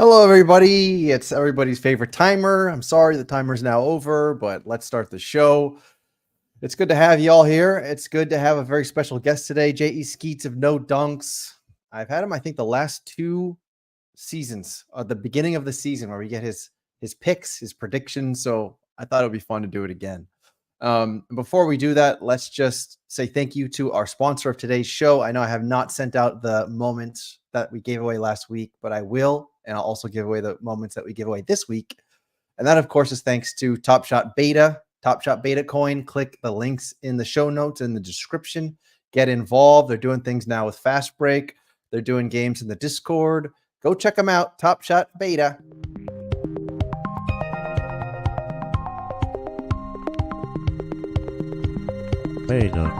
Hello, everybody. It's everybody's favorite timer. I'm sorry the timer's now over, but let's start the show. It's good to have you all here. It's good to have a very special guest today, J.E. Skeets of No Dunks. I've had him, I think, the last two seasons, the beginning of the season, where we get his picks, his predictions. So I thought it would be fun to do it again. Before we do that, let's just say thank you to our sponsor of today's show. I know I have not sent out the moments that we gave away last week, but I will. And I'll also give away the moments that we give away this week. And that, of course, is thanks to Top Shot Beta, Top Shot Beta Coin. Click the links in the show notes in the description. Get involved. They're doing things now with Fast Break. They're doing games in the Discord. Go check them out. Top Shot Beta. Beta.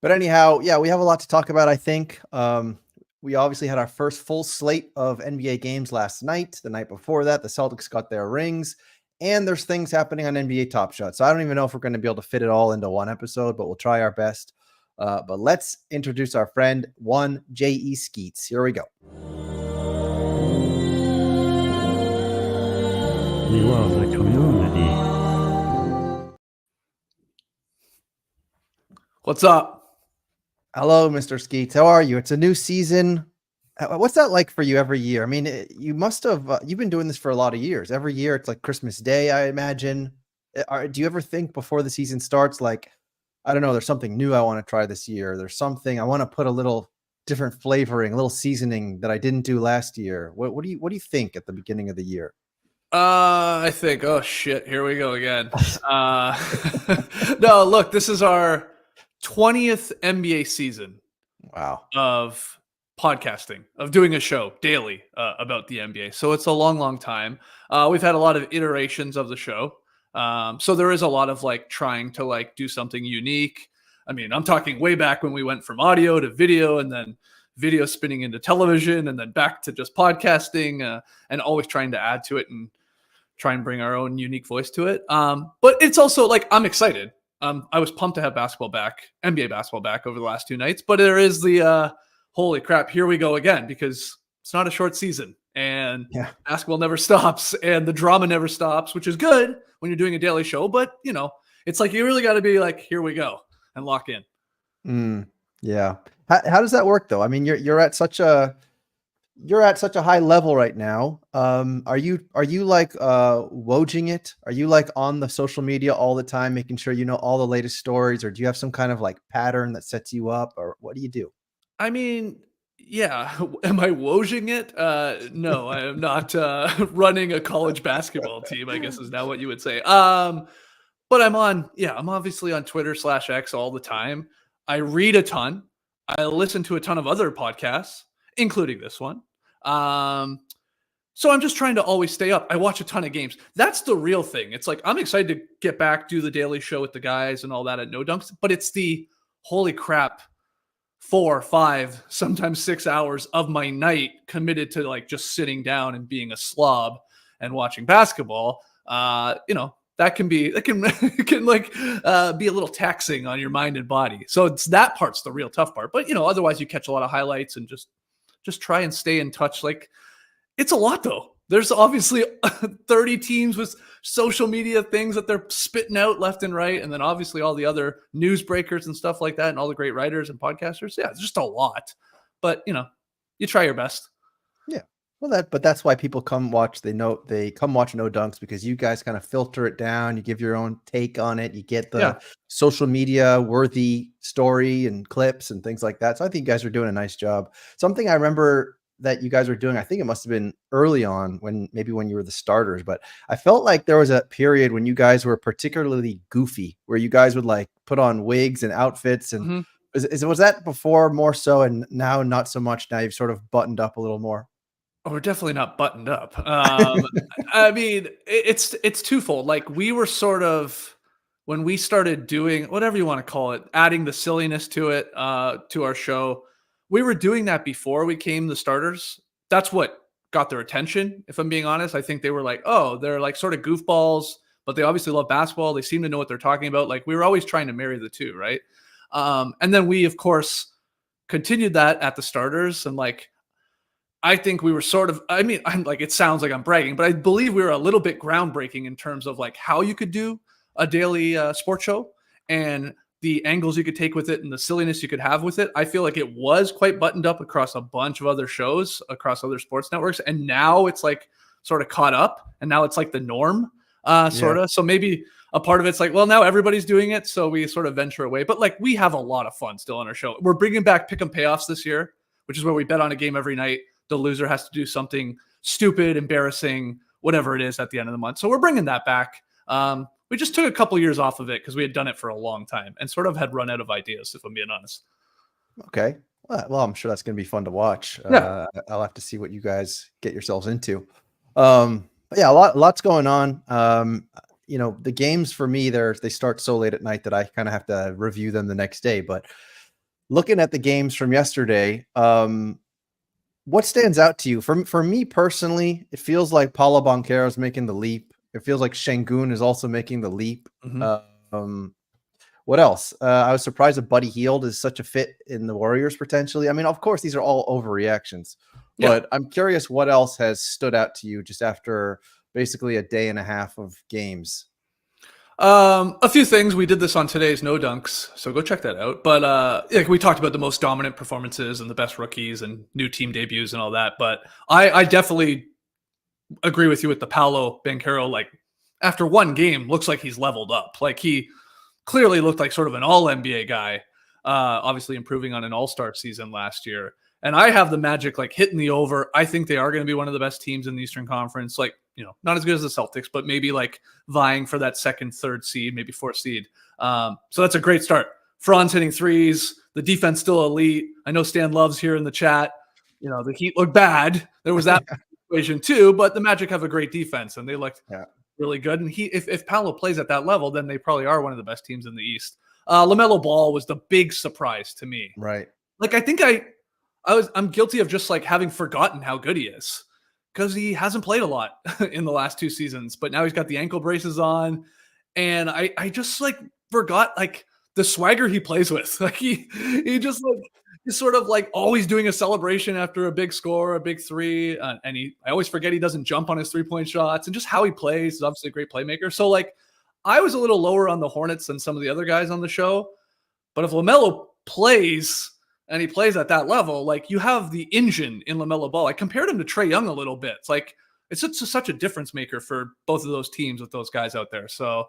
But anyhow, yeah, we have a lot to talk about, I think. We obviously had our first full slate of NBA games last night. The night before that, the Celtics got their rings. And there's things happening on NBA Top Shot. So I don't even know if we're going to be able to fit it all into one episode, but we'll try our best. But let's introduce our friend, one J.E. Skeets. Here we go. We love the community. What's up? Hello, Mr. Skeets. How are you? It's a new season. What's that like for you every year? I mean, you must have, you've been doing this for a lot of years. Every year it's like Christmas Day, I imagine. Do you ever think before the season starts, like, I don't know, there's something new I want to try this year. There's something I want to put a little different flavoring, a little seasoning that I didn't do last year. What do you think at the beginning of the year? I think, oh shit, here we go again. No, look, this is our 20th NBA season. Wow. Of podcasting, of doing a show daily about the NBA. So it's a long, long time. We've had a lot of iterations of the show. So there is a lot of like trying to like do something unique. I mean, I'm talking way back when we went from audio to video and then video spinning into television and then back to just podcasting and always trying to add to it and try and bring our own unique voice to it. But it's also like, I'm excited. I was pumped to have basketball back, NBA basketball back over the last two nights, but there is the holy crap, here we go again, because it's not a short season and basketball never stops and the drama never stops, which is good when you're doing a daily show. But, you know, it's like you really got to be like, here we go and lock in. Yeah. How does that work, though? I mean, you're at such a high level right now. Are you like wojing it? Are you like on the social media all the time, making sure you know all the latest stories, or do you have some kind of like pattern that sets you up, or what do you do? I mean, yeah. Am I wojing it? No, I am not running a college basketball team, I guess is now what you would say. But I'm obviously on Twitter/X all the time. I read a ton. I listen to a ton of other podcasts, including this one. So I'm just trying to always stay up. I watch a ton of games. That's the real thing. It's like, I'm excited to get back, do the daily show with the guys and all that at No Dunks, but it's the holy crap, 4, 5, sometimes 6 hours of my night committed to like just sitting down and being a slob and watching basketball. You know, that can be a little taxing on your mind and body. So it's that part's the real tough part. But you know, otherwise you catch a lot of highlights and just try and stay in touch. Like, it's a lot though. There's obviously 30 teams with social media things that they're spitting out left and right. And then obviously all the other news breakers and stuff like that and all the great writers and podcasters. Yeah, it's just a lot. But, you know, you try your best. Yeah. Well, but that's why people come watch. They come watch No Dunks, because you guys kind of filter it down. You give your own take on it. You get the social media worthy story and clips and things like that. So I think you guys are doing a nice job. Something I remember that you guys were doing, I think it must have been early on when you were the starters, but I felt like there was a period when you guys were particularly goofy, where you guys would like put on wigs and outfits. And was that before more so, and now not so much? Now you've sort of buttoned up a little more. Oh, we're definitely not buttoned up. I mean, it's twofold. Like, we were sort of, when we started doing whatever you want to call it, adding the silliness to it, to our show, we were doing that before we came the starters. That's what got their attention. If I'm being honest, I think they were like, oh, they're like sort of goofballs, but they obviously love basketball. They seem to know what they're talking about. Like, we were always trying to marry the two, right? And then we, of course, continued that at the starters. And like, I think we were sort of, I mean, I'm like, it sounds like I'm bragging, but I believe we were a little bit groundbreaking in terms of like how you could do a daily sports show and the angles you could take with it and the silliness you could have with it. I feel like it was quite buttoned up across a bunch of other shows across other sports networks. And now it's like sort of caught up and now it's like the norm, sort of. So maybe a part of it's like, well, now everybody's doing it. So we sort of venture away, but like we have a lot of fun still on our show. We're bringing back pick 'em payoffs this year, which is where we bet on a game every night. The loser has to do something stupid, embarrassing, whatever it is at the end of the month. So we're bringing that back. We just took a couple years off of it because we had done it for a long time and sort of had run out of ideas, if I'm being honest. Okay. Well, I'm sure that's going to be fun to watch. Yeah. I'll have to see what you guys get yourselves into. But yeah, lots going on. The games for me, they start so late at night that I kind of have to review them the next day. But looking at the games from yesterday, what stands out to you? For me personally, it feels like Paulo Banchero is making the leap. It feels like Şengün is also making the leap. What else? I was surprised that Buddy Hield is such a fit in the Warriors potentially. I mean, of course, these are all overreactions, but I'm curious what else has stood out to you just after basically a day and a half of games. A few things. We did this on today's No Dunks, so go check that out. But we talked about the most dominant performances and the best rookies and new team debuts and all that. But I definitely agree with you with the Paulo Banchero. Like after one game, looks like he's leveled up. Like he clearly looked like sort of an all NBA guy, obviously improving on an all-star season last year. And I have the Magic like hitting the over. I think they are going to be one of the best teams in the Eastern Conference. Like, not as good as the Celtics, but maybe like vying for that second, third seed, maybe fourth seed. So that's a great start. Franz hitting threes. The defense still elite. I know Stan Love's here in the chat. The Heat look bad. There was that equation too, but the Magic have a great defense and they looked really good. And if Paolo plays at that level, then they probably are one of the best teams in the East. LaMelo Ball was the big surprise to me. Right. Like, I think I'm guilty of just like having forgotten how good he is because he hasn't played a lot in the last 2 seasons, but now he's got the ankle braces on. And I just like forgot like the swagger he plays with. Like he just like, he's sort of like always doing a celebration after a big score, a big three. And I always forget he doesn't jump on his 3-point shots and just how he plays. He's obviously a great playmaker. So like I was a little lower on the Hornets than some of the other guys on the show, but if LaMelo plays and he plays at that level, like you have the engine in LaMelo Ball. I compared him to Trae Young a little bit. It's like, it's such a difference maker for both of those teams with those guys out there. So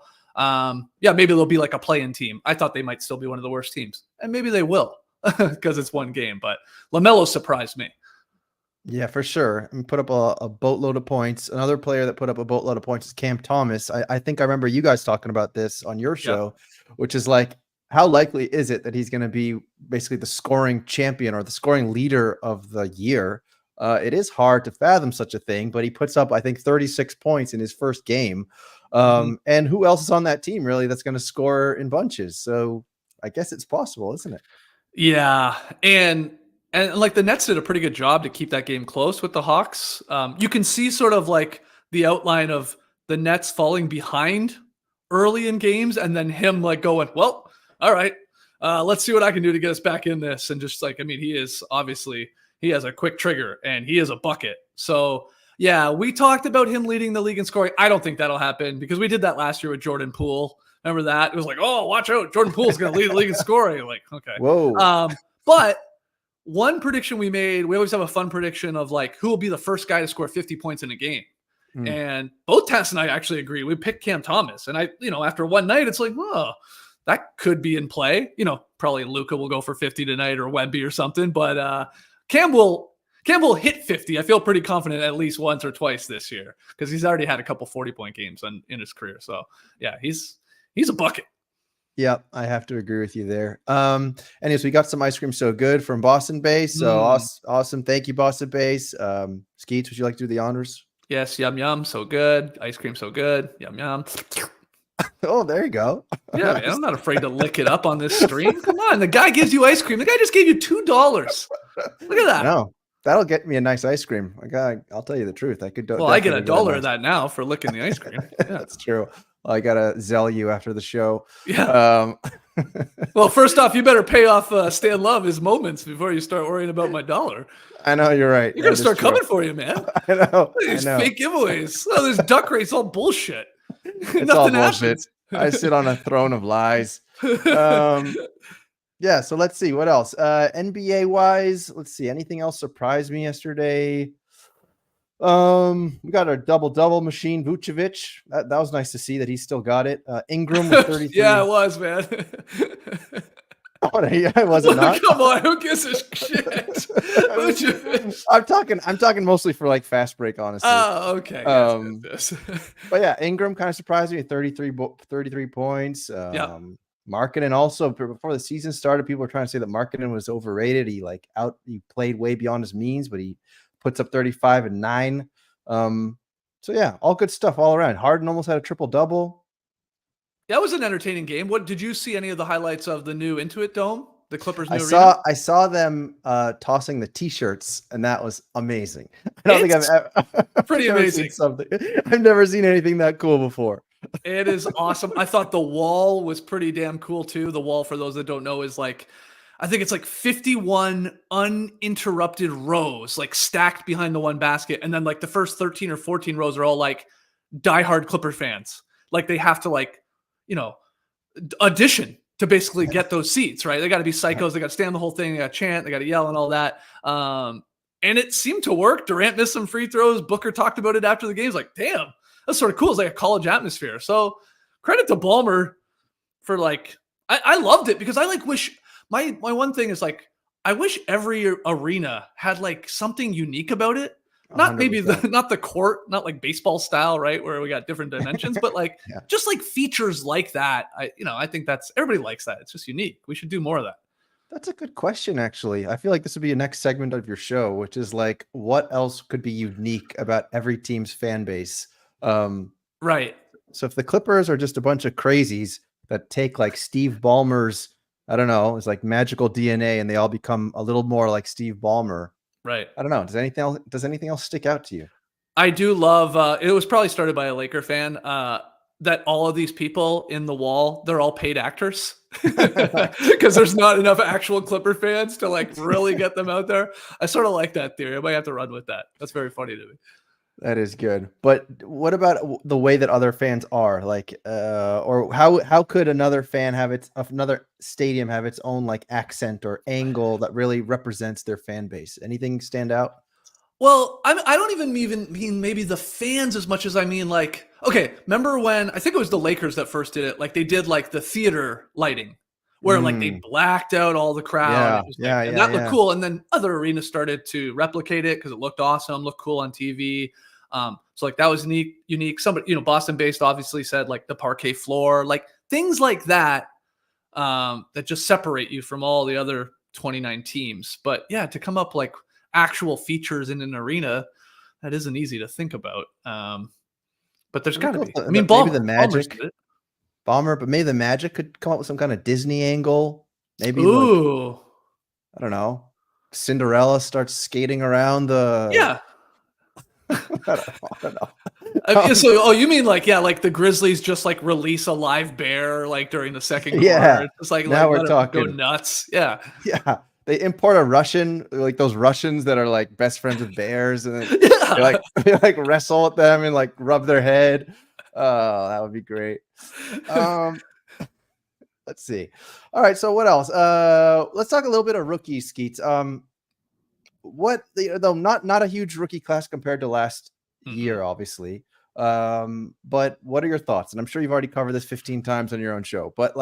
maybe they'll be like a play-in team. I thought they might still be one of the worst teams and maybe they will. Because it's one game, but LaMelo surprised me. Yeah, for sure. And put up a boatload of points. Another player that put up a boatload of points is Cam Thomas. I think I remember you guys talking about this on your show, which is like, how likely is it that he's going to be basically the scoring champion or the scoring leader of the year? It is hard to fathom such a thing, but he puts up, I think, 36 points in his first game. And who else is on that team really that's going to score in bunches? So I guess it's possible, isn't it? Yeah, and like the Nets did a pretty good job to keep that game close with the Hawks. You can see sort of like the outline of the Nets falling behind early in games and then him like going, well, all right, let's see what I can do to get us back in this. And just like, I mean, he has a quick trigger and he is a bucket. So yeah, we talked about him leading the league in scoring. I don't think that'll happen because we did that last year with Jordan Poole. Remember that? It was like, oh, watch out. Jordan Poole's going to lead the league in scoring. Like, okay. Whoa. But one prediction we made, we always have a fun prediction of like, who will be the first guy to score 50 points in a game? And both Tess and I actually agree. We picked Cam Thomas. And after one night, it's like, oh, that could be in play. Probably Luka will go for 50 tonight or Wemby or something. But Cam will hit 50. I feel pretty confident at least once or twice this year because he's already had a couple 40-point games in his career. So, yeah, he's a bucket. Yeah, I have to agree with you there. Anyways, we got some ice cream so good from Boston Base. So awesome. Thank you, Boston Base. Skeets, would you like to do the honors? Yes, yum yum, so good. Ice cream so good. Yum yum. Oh, there you go. Yeah, man, I'm not afraid to lick it up on this stream. Come on, the guy gives you ice cream. The guy just gave you $2. Look at that. No, that'll get me a nice ice cream. I'll tell you the truth. I could. Well, I get $1 of that now for licking the ice cream. Yeah. That's true. I gotta zell you after the show. Yeah. Well, first off, you better pay off Stan Love his moments before you start worrying about my dollar. I know you're right. You're gonna That is start true. coming for you, man. I know. Look at I these know. fake giveaways. Oh, this duck race, all bullshit. It's all Nothing bullshit. happens. I sit on a throne of lies. Yeah, so let's see what else. NBA wise, let's see. Anything else surprised me yesterday? We got our double machine, Vucevic. That was nice to see that he still got it. Ingram with 33. Yeah, it was, man. Oh, yeah, was it not? Come on, who gives a shit? I'm talking mostly for like fast break, honestly. Oh, okay. Yes. But yeah, Ingram kind of surprised me at 33 points. Yeah. Markkanen also, before the season started, people were trying to say that Markkanen was overrated. He played way beyond his means, but he puts up 35 and 9. So yeah, all good stuff all around. Harden almost had a triple double. That was an entertaining game. What did you see any of the highlights of the new Intuit Dome? The Clippers new arena? I saw them tossing the t-shirts, and that was amazing. I don't think I've pretty amazing. Something. I've never seen anything that cool before. It is awesome. I thought the wall was pretty damn cool too. The wall, for those that don't know, is like, I think it's like 51 uninterrupted rows, like stacked behind the one basket. And then like the first 13 or 14 rows are all like diehard Clipper fans. Like they have to audition to basically get those seats, right? They got to be psychos. They got to stand the whole thing. They got to chant. They got to yell and all that. And it seemed to work. Durant missed some free throws. Booker talked about it after the game. He's like, damn, that's sort of cool. It's like a college atmosphere. So credit to Ballmer for I loved it because I wish my one thing is I wish every arena had something unique about it. Not 100%. Maybe not the court, not like baseball style, right? Where we got different dimensions, but just features like that. I think everybody likes that. It's just unique. We should do more of that. That's a good question, actually. I feel like this would be a next segment of your show, which is what else could be unique about every team's fan base? Right. So if the Clippers are just a bunch of crazies that take Steve Ballmer's, I don't know, it's like magical DNA and they all become a little more like Steve Ballmer. Right. I don't know. Does anything else stick out to you? I do love, it was probably started by a Laker fan, that all of these people in the wall, they're all paid actors because there's not enough actual Clipper fans to really get them out there. I sort of like that theory. I might have to run with that. That's very funny to me. That is good. But what about the way that other fans are or how could another stadium have its own accent or angle that really represents their fan base? Anything stand out? Well, I don't even mean maybe the fans as much as I mean okay, remember when I think it was the Lakers that first did it? They did the theater lighting where they blacked out all the crowd. And that looked cool. And then other arenas started to replicate it because it looked awesome, looked cool on TV. So that was unique. Somebody, Boston based obviously said the parquet floor, things like that, that just separate you from all the other 29 teams. But yeah, to come up actual features in an arena, that isn't easy to think about. But there's got to be. I mean, maybe the Magic, Ballmer, but maybe the Magic could come up with some kind of Disney angle. Maybe, I don't know, Cinderella starts skating around the. Yeah. I don't know. So, you mean the Grizzlies just release a live bear during the second quarter? Yeah. It's now we're talking. Go nuts. Yeah. Yeah. They import a Russian, those Russians that are best friends with bears, and they wrestle with them and rub their head. Oh, that would be great. Let's see. All right, so what else? Let's talk a little bit of rookie Skeets. Though not a huge rookie class compared to last year, obviously. But what are your thoughts? And I'm sure you've already covered this 15 times on your own show. But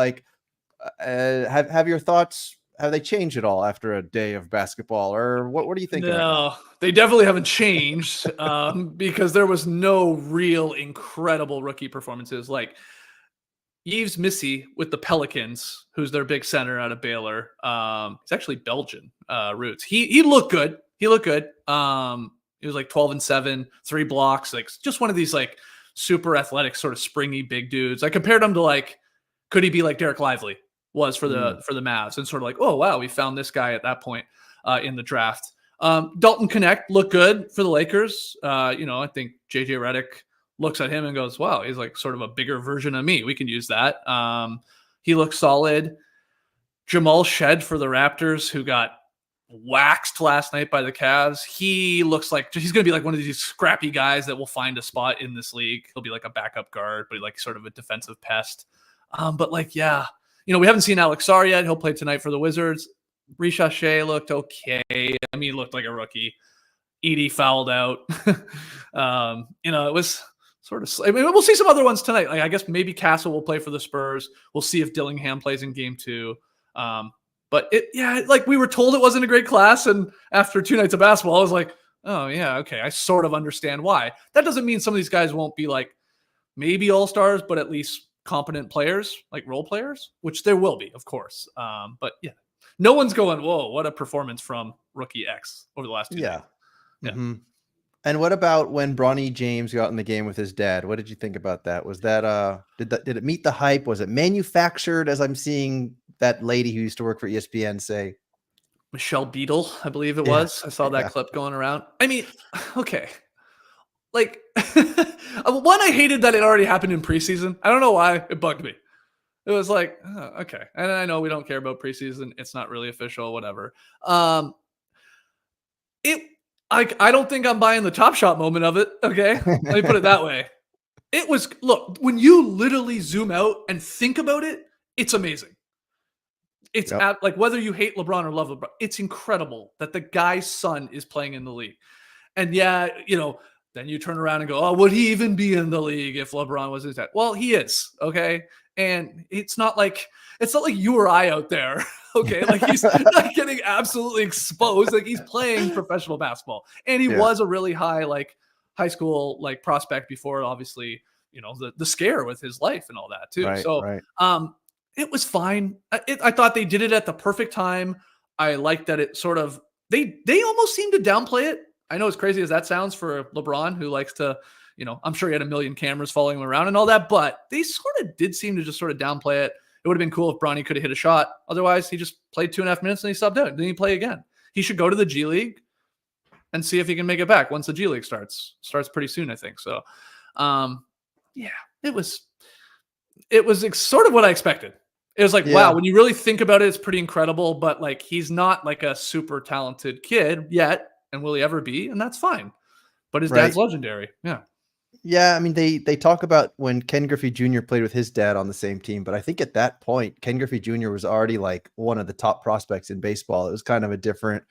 have your thoughts? Have they changed at all after a day of basketball, or what are you thinking? No, they definitely haven't changed because there was no real incredible rookie performances. Yves Missy with the Pelicans, who's their big center out of Baylor. He's actually Belgian roots. He looked good. He looked good. He was 12-7, 3 blocks, just one of these super athletic, sort of springy big dudes. I compared him to could he be like Derek Lively was for the Mavs, and sort of oh wow, we found this guy at that point in the draft. Dalton Connect looked good for the Lakers. I think JJ Redick looks at him and goes, wow, he's like sort of a bigger version of me. We can use that. He looks solid. Jamal Shed for the Raptors, who got waxed last night by the Cavs. He looks like he's going to be like one of these scrappy guys that will find a spot in this league. He'll be like a backup guard, but like sort of a defensive pest. But like, yeah, we haven't seen Alex Sarr yet. He'll play tonight for the Wizards. Risha Shea looked okay. I mean, he looked like a rookie. Edie fouled out. It was sort of. I mean, we'll see some other ones tonight. Like, I guess maybe Castle will play for the Spurs. We'll see if Dillingham plays in game 2. But like we were told it wasn't a great class, and after 2 nights of basketball, I was like, oh yeah, okay, I sort of understand why. That doesn't mean some of these guys won't be like maybe all-stars, but at least competent players, like role players, which there will be, of course. But yeah, no one's going, whoa, what a performance from rookie X over the last 2 days. Yeah. Mm-hmm. And what about when Bronny James got in the game with his dad? What did you think about that? Was that did it meet the hype? Was it manufactured, as I'm seeing that lady who used to work for ESPN say? Michelle Beadle, I believe it was. I saw that clip going around. I mean, okay. Like, one, I hated that it already happened in preseason. I don't know why. It bugged me. It was like, oh, okay. And I know we don't care about preseason. It's not really official, whatever. I don't think I'm buying the Top Shot moment of it. Okay. Let me put it that way. It was, look, when you literally zoom out and think about it, it's amazing. It's like whether you hate LeBron or love LeBron, it's incredible that the guy's son is playing in the league. And yeah, then you turn around and go, oh, would he even be in the league if LeBron was his dad? Well, he is. Okay. And it's not like you or I out there. Okay. Like he's not getting absolutely exposed. Like he's playing professional basketball. And he was a really high, like high school, like prospect before, obviously, the scare with his life and all that too. Right. It was fine. I thought they did it at the perfect time. I like that it sort of, they almost seemed to downplay it. I know, as crazy as that sounds for LeBron, who likes to, I'm sure he had a million cameras following him around and all that, but they sort of did seem to just sort of downplay it. It would have been cool if Bronny could have hit a shot. Otherwise, he just played 2.5 minutes and he subbed out. Then he play again. He should go to the G League and see if he can make it back once the G League starts. Starts pretty soon, I think. So, it was sort of what I expected. It was like, wow, when you really think about it, it's pretty incredible, but like, he's not like a super talented kid yet. And will he ever be? And that's fine. But his dad's legendary. Yeah. Yeah. I mean, they talk about when Ken Griffey Jr. played with his dad on the same team, but I think at that point, Ken Griffey Jr. was already like one of the top prospects in baseball. It was kind of a different,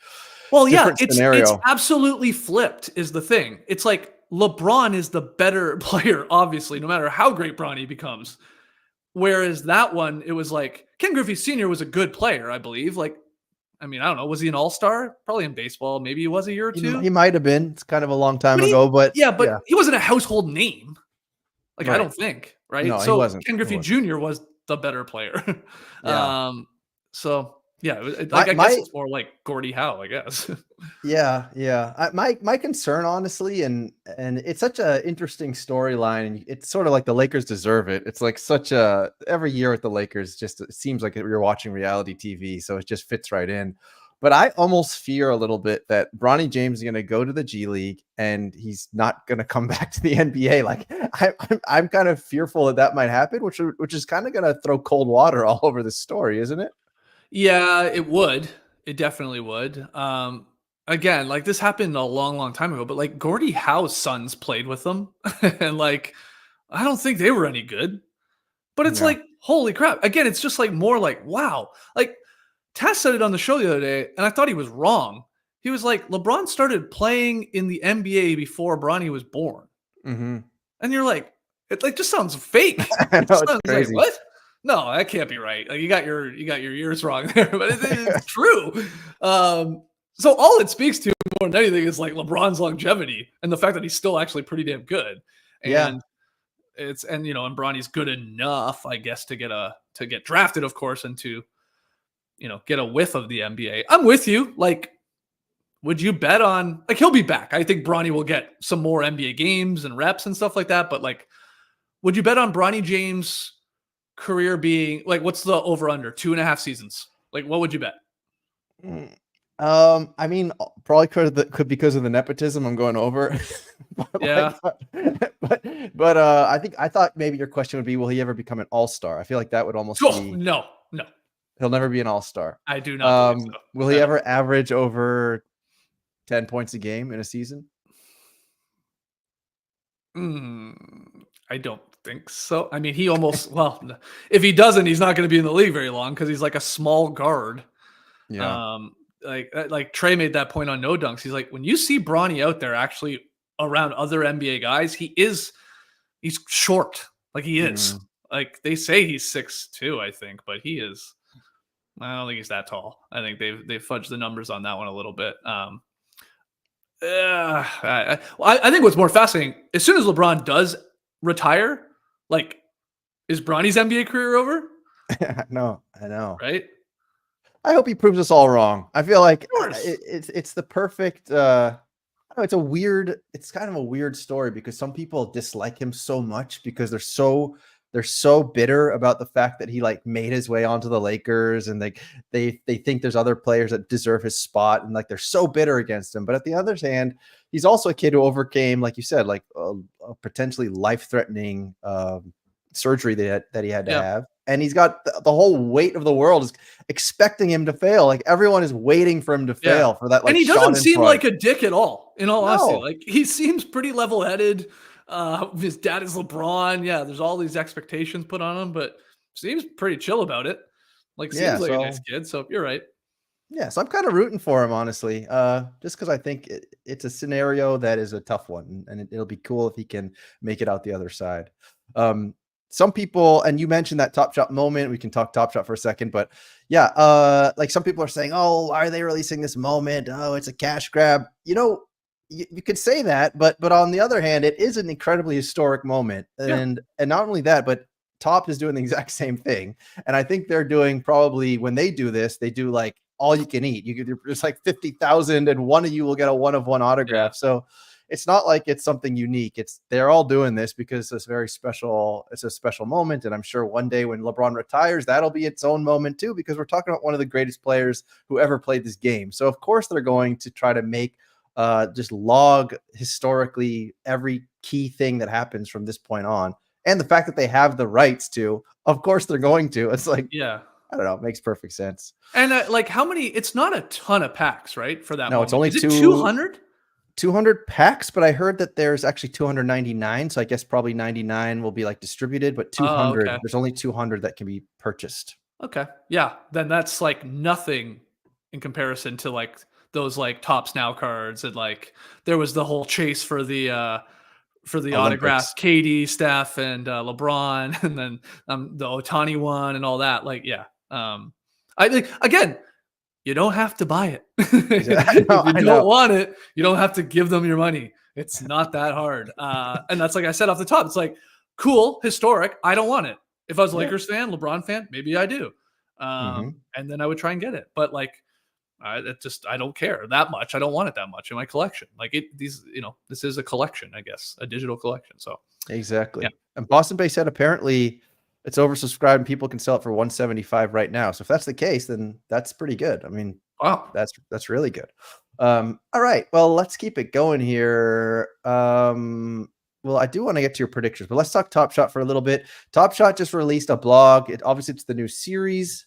scenario. It's absolutely flipped is the thing. It's like LeBron is the better player, obviously, no matter how great Bronny becomes. Whereas that one, it was like Ken Griffey Sr. was a good player, I believe. Like, I mean, I don't know. Was he an all-star? Probably in baseball. Maybe he was a year or two. He might have been. It's kind of a long time ago, but he wasn't a household name. Like, I don't think, right? No, so he wasn't. Ken Griffey Jr. was the better player. I guess it's more like Gordie Howe, I guess. My concern, honestly, and it's such an interesting storyline, and it's sort of like the Lakers deserve it. It's like every year at the Lakers, just it seems like you're watching reality TV, so it just fits right in. But I almost fear a little bit that Bronny James is going to go to the G League and he's not going to come back to the NBA. Like I'm kind of fearful that might happen, which is kind of going to throw cold water all over the story, isn't it? Yeah, it would. It definitely would. Again, like this happened a long, long time ago, but like Gordie Howe's sons played with them. And like, I don't think they were any good, but it's like, holy crap. Again, it's just like more like, wow. Like Tess said it on the show the other day, and I thought he was wrong. He was like, LeBron started playing in the NBA before Bronny was born. Mm-hmm. And you're like, it like just sounds fake. I know, it's crazy. Like, what? No, that can't be right. Like you got your years wrong there, but it's true. So all it speaks to more than anything is like LeBron's longevity and the fact that he's still actually pretty damn good. And and Bronny's good enough, I guess, to get drafted, of course, and to get a whiff of the NBA. I'm with you. Like, would you bet on like he'll be back? I think Bronny will get some more NBA games and reps and stuff like that. But like, would you bet on Bronny James' career being like, what's the over under 2.5 seasons? Like, what would you bet? I mean, probably could because of the nepotism I'm going over. but but I thought maybe your question would be, will he ever become an all-star? I feel like that would almost Oh, be no, no, he'll never be an all-star. I do not believe so. Will he ever average over 10 points a game in a season? I don't think so. I mean, he almost well, if he doesn't, he's not going to be in the league very long because he's like a small guard. Yeah. Um, like Trey made that point on No Dunks. He's like, when you see Bronny out there actually around other NBA guys, he's short. Like he is. Mm. Like they say he's 6'2", I think, but he is. I don't think he's that tall. I think they've fudged the numbers on that one a little bit. I think what's more fascinating, as soon as LeBron does retire, like, is Bronny's NBA career over? No, I know. Right? I hope he proves us all wrong. I feel like Of course. it's the perfect. I don't know, it's kind of a weird story because some people dislike him so much because they're so bitter about the fact that he like made his way onto the Lakers, and like they think there's other players that deserve his spot, and like they're so bitter against him. But at the other hand, he's also a kid who overcame, like you said, like a potentially life-threatening surgery that he had to Yeah. have, and he's got the whole weight of the world is expecting him to fail. Like everyone is waiting for him to Yeah. fail for that. Like And he doesn't seem Schadenfreude. like a dick at all, in all honesty. No. Like he seems pretty level-headed. His dad is LeBron. Yeah, there's all these expectations put on him, but seems pretty chill about it. Like Yeah. seems like a nice So kid. So you're right. yeah, so I'm kind of rooting for him, honestly, just because I think it's a scenario that is a tough one, and it'll be cool if he can make it out the other side. Um, some people, and you mentioned that Top Shot moment. We can talk Top Shot for a second, but yeah, like some people are saying, "Oh, why are they releasing this moment? Oh, it's a cash grab." You could say that, but on the other hand, it is an incredibly historic moment, Yeah. and not only that, but Top is doing the exact same thing, and I think they're doing probably when they do this, they do like all you can eat. There's like 50,000, and one of you will get a one of one Yeah. autograph. So it's not like it's something unique. They're all doing this because it's very special. It's a special moment, and I'm sure one day when LeBron retires, that'll be its own moment too, because we're talking about one of the greatest players who ever played this game. So of course they're going to try to make just log historically every key thing that happens from this point on, and the fact that they have the rights to. Of course they're going to. It's like Yeah. I don't know. It makes perfect sense. And like how many it's not a ton of packs, right? For that No, it's moment. only Is it 200? 200 packs, but I heard that there's actually 299. So I guess probably 99 will be like distributed, but Oh, 200, okay. there's only 200 that can be purchased. Okay. Yeah. Then that's like nothing in comparison to like those like Tops Now cards, and like there was the whole chase for the autograph Olympics. KD, Steph, and LeBron, and then the Otani one and all that. Like, yeah. I think again, you don't have to buy it. I know. If you I don't know. want it, you don't have to give them your money. It's not that hard. And that's like I said off the top. It's like cool, historic. I don't want it. If I was a Yeah. Lakers fan, LeBron fan, maybe I do. Mhm. And then I would try and get it. But like I don't care that much. I don't want it that much in my collection. Like this is a collection, I guess, a digital collection. So yeah. Exactly. And Boston Bay said apparently it's oversubscribed and people can sell it for 175 right now. So if that's the case, then that's pretty good. I mean, Wow. that's really good. All right. Well, let's keep it going here. Well, I do want to get to your predictions, but let's talk Top Shot for a little bit. Top Shot just released a blog. Obviously it's the new series.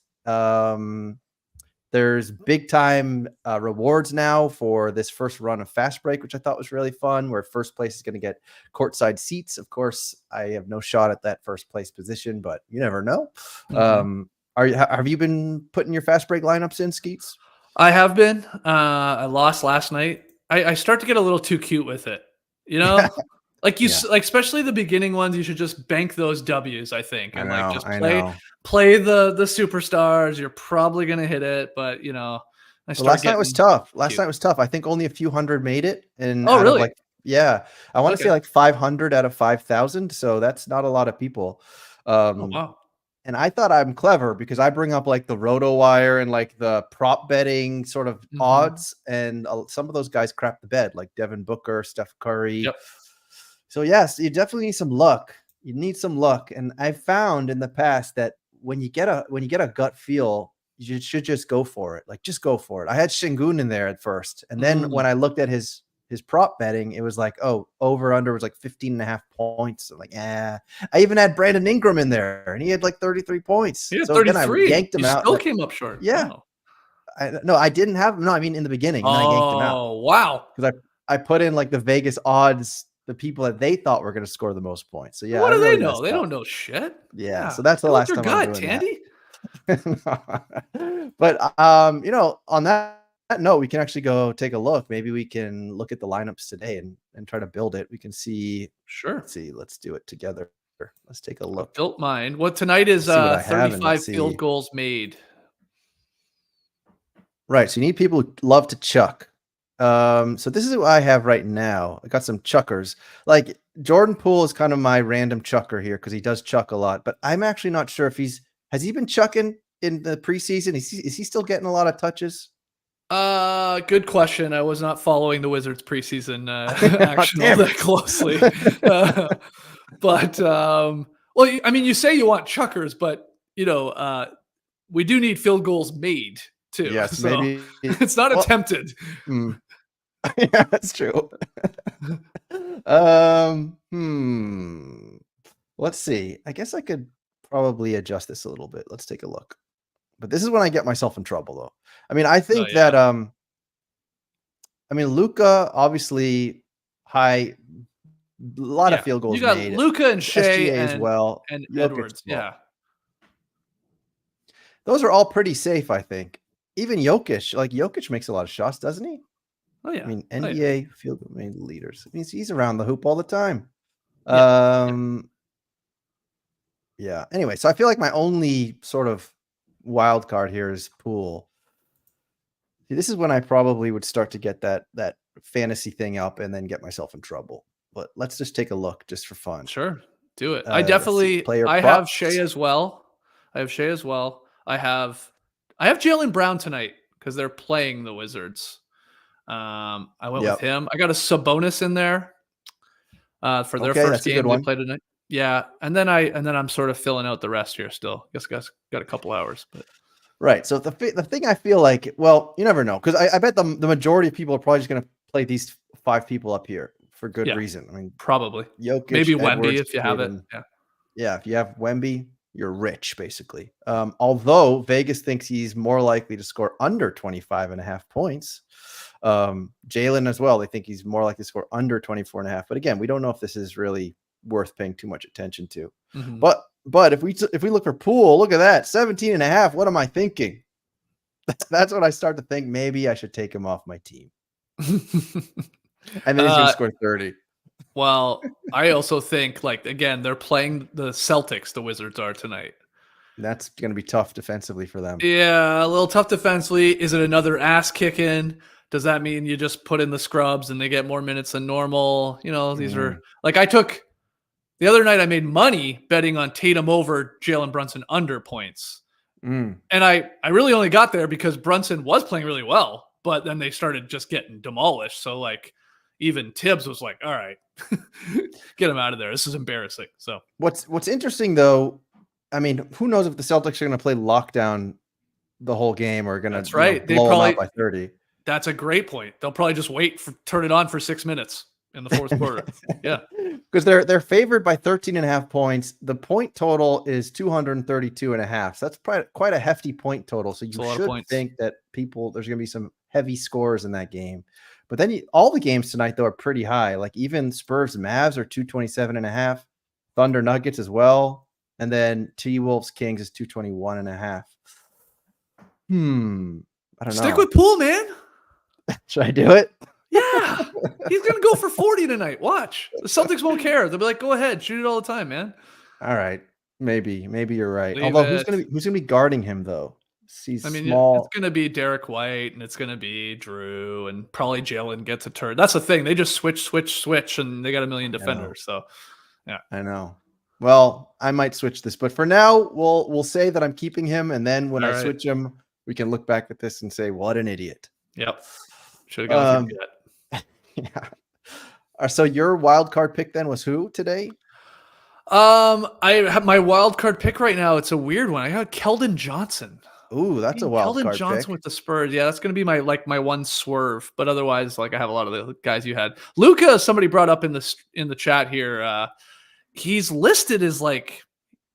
There's big time rewards now for this first run of Fast Break, which I thought was really fun, where first place is going to get courtside seats. Of course, I have no shot at that first place position, but you never know. Mhm. Have you been putting your Fast Break lineups in, Skeets? I have been. I lost last night. I start to get a little too cute with it. You know? Like Yeah. like especially the beginning ones, you should just bank those W's, I think, I and like know. just I know. play the superstars. You're probably gonna hit it, but I Well, start last night was getting tough. Last cute. night was tough. I think only a few hundred made it, and Oh, out of really? like, yeah, I want to say Okay. like 500 out of 5,000. So that's not a lot of people. Oh, Um, wow. and I thought I'm clever because I bring up like the roto wire and like the prop betting sort of Mhm. odds, and some of those guys crap the bed, like Devin Booker, Steph Curry. Yep. So yes, you definitely need some luck. You need some luck, and I've found in the past that when you get a gut feel, you should just go for it. Like just go for it. I had Shingun in there at first, and then Mm. when I looked at his his prop betting, it was like, oh, over under was like 15.5 points. I'm like, I even had Brandon Ingram in there, and he had like 33 points. He had So then I 33. yanked him You out. still came up short. Yeah. Wow. No, I didn't have him. No, I mean in the beginning, and then I yanked him out. Oh, wow. Because I put in like the Vegas odds, the people that they thought were going to score the most points. So yeah, What I do they really know? messed They up. don't know shit. Yeah, so that's the Go with last your time gut, I'm doing Tandy. that. But on that note, we can actually go take a look. Maybe we can look at the lineups today and try to build it. We can see. Sure. Let's see. Let's do it together. Let's take a I look. built mine. What tonight is Let's see what I have, and 35 let's field see. goals made. Right. So you need people who love to chuck. So this is what I have right now. I got some chuckers. Like Jordan Poole is kind of my random chucker here because he does chuck a lot, but I'm actually not sure if has he been chucking in the preseason? Is he still getting a lot of touches? Good question. I was not following the Wizards preseason action all Damn it. that closely. But well, I mean, you say you want chuckers, but we do need field goals made too. Yes, so maybe it's not attempted. Yeah, that's true. Let's see. I guess I could probably adjust this a little bit. Let's take a look. But this is when I get myself in trouble, though. I mean, I think that Luka obviously high, a lot of field goals You got made. Luka and Shea SGA as well, and Jokic Edwards. as well. Yeah, those are all pretty safe, I think. Even Jokic makes a lot of shots, doesn't he? Oh yeah. I mean, NBA field goal made leaders. It means he's around the hoop all the time. Yeah. Anyway, so I feel like my only sort of wild card here is Poole. See, this is when I probably would start to get that fantasy thing up and then get myself in trouble. But let's just take a look just for fun. Sure, do it. I have Shea as well. I have Jaylen Brown tonight because they're playing the Wizards. I went with him. I got a Sabonis in there for their first game they played tonight. Yeah, and then I'm sort of filling out the rest here still. Guess got a couple hours, but right. So the thing I feel like, well, you never know, because I bet the majority of people are probably just going to play these 5 people up here for good reason. I mean, probably Jokic, maybe Edwards, Wemby if you have it. Yeah, if you have Wemby, you're rich basically. Although Vegas thinks he's more likely to score under 25.5 points. Jalen as well. They think he's more likely to score under 24.5. But again, we don't know if this is really worth paying too much attention to. Mm-hmm. But if we look for Poole, look at that, 17.5. What am I thinking? That's when I start to think maybe I should take him off my team. And then he's going to score 30. Well, I also think, like, again, they're playing the Celtics, the Wizards are tonight. That's going to be tough defensively for them. Yeah, a little tough defensively. Is it another ass kicking? Does that mean you just put in the scrubs and they get more minutes than normal? These are like the other night I made money betting on Tatum over Jalen Brunson under points. And I really only got there because Brunson was playing really well, but then they started just getting demolished. So like even Tibbs was like, all right, get him out of there. This is embarrassing. So what's interesting though, I mean, who knows if the Celtics are going to play lockdown the whole game or going to blow them out by 30. That's a great point. They'll probably just turn it on for 6 minutes in the fourth quarter. Yeah. Because they're favored by 13.5 points. The point total is 232.5. So that's quite a hefty point total. So you should think that there's going to be some heavy scores in that game. But then all the games tonight, though, are pretty high. Like even Spurs Mavs are 227.5. Thunder Nuggets as well. And then T-Wolves Kings is 221.5. I don't know. Stick with Poole, man. Should I do it? Yeah. He's going to go for 40 tonight. Watch. The Celtics won't care. They'll be like, go ahead. Shoot it all the time, man. All right. Maybe you're right. Although who's going to be guarding him, though? Small. It's going to be Derek White, and it's going to be Drew, and probably Jalen gets a turn. That's the thing. They just switch, and they got a million defenders. So, yeah. I know. Well, I might switch this, but for now, we'll say that I'm keeping him, and then when I switch him, we can look back at this and say, what an idiot. Yep. Should have gone with that. Yeah. So your wild card pick then was who today? I have my wild card pick right now. It's a weird one. I got Keldon Johnson. Ooh, I that's a mean, wild Keldon card Johnson pick. with the Spurs. Yeah, that's gonna be my one swerve. But otherwise, like I have a lot of the guys you had. Luca, somebody brought up in the chat here. He's listed as like,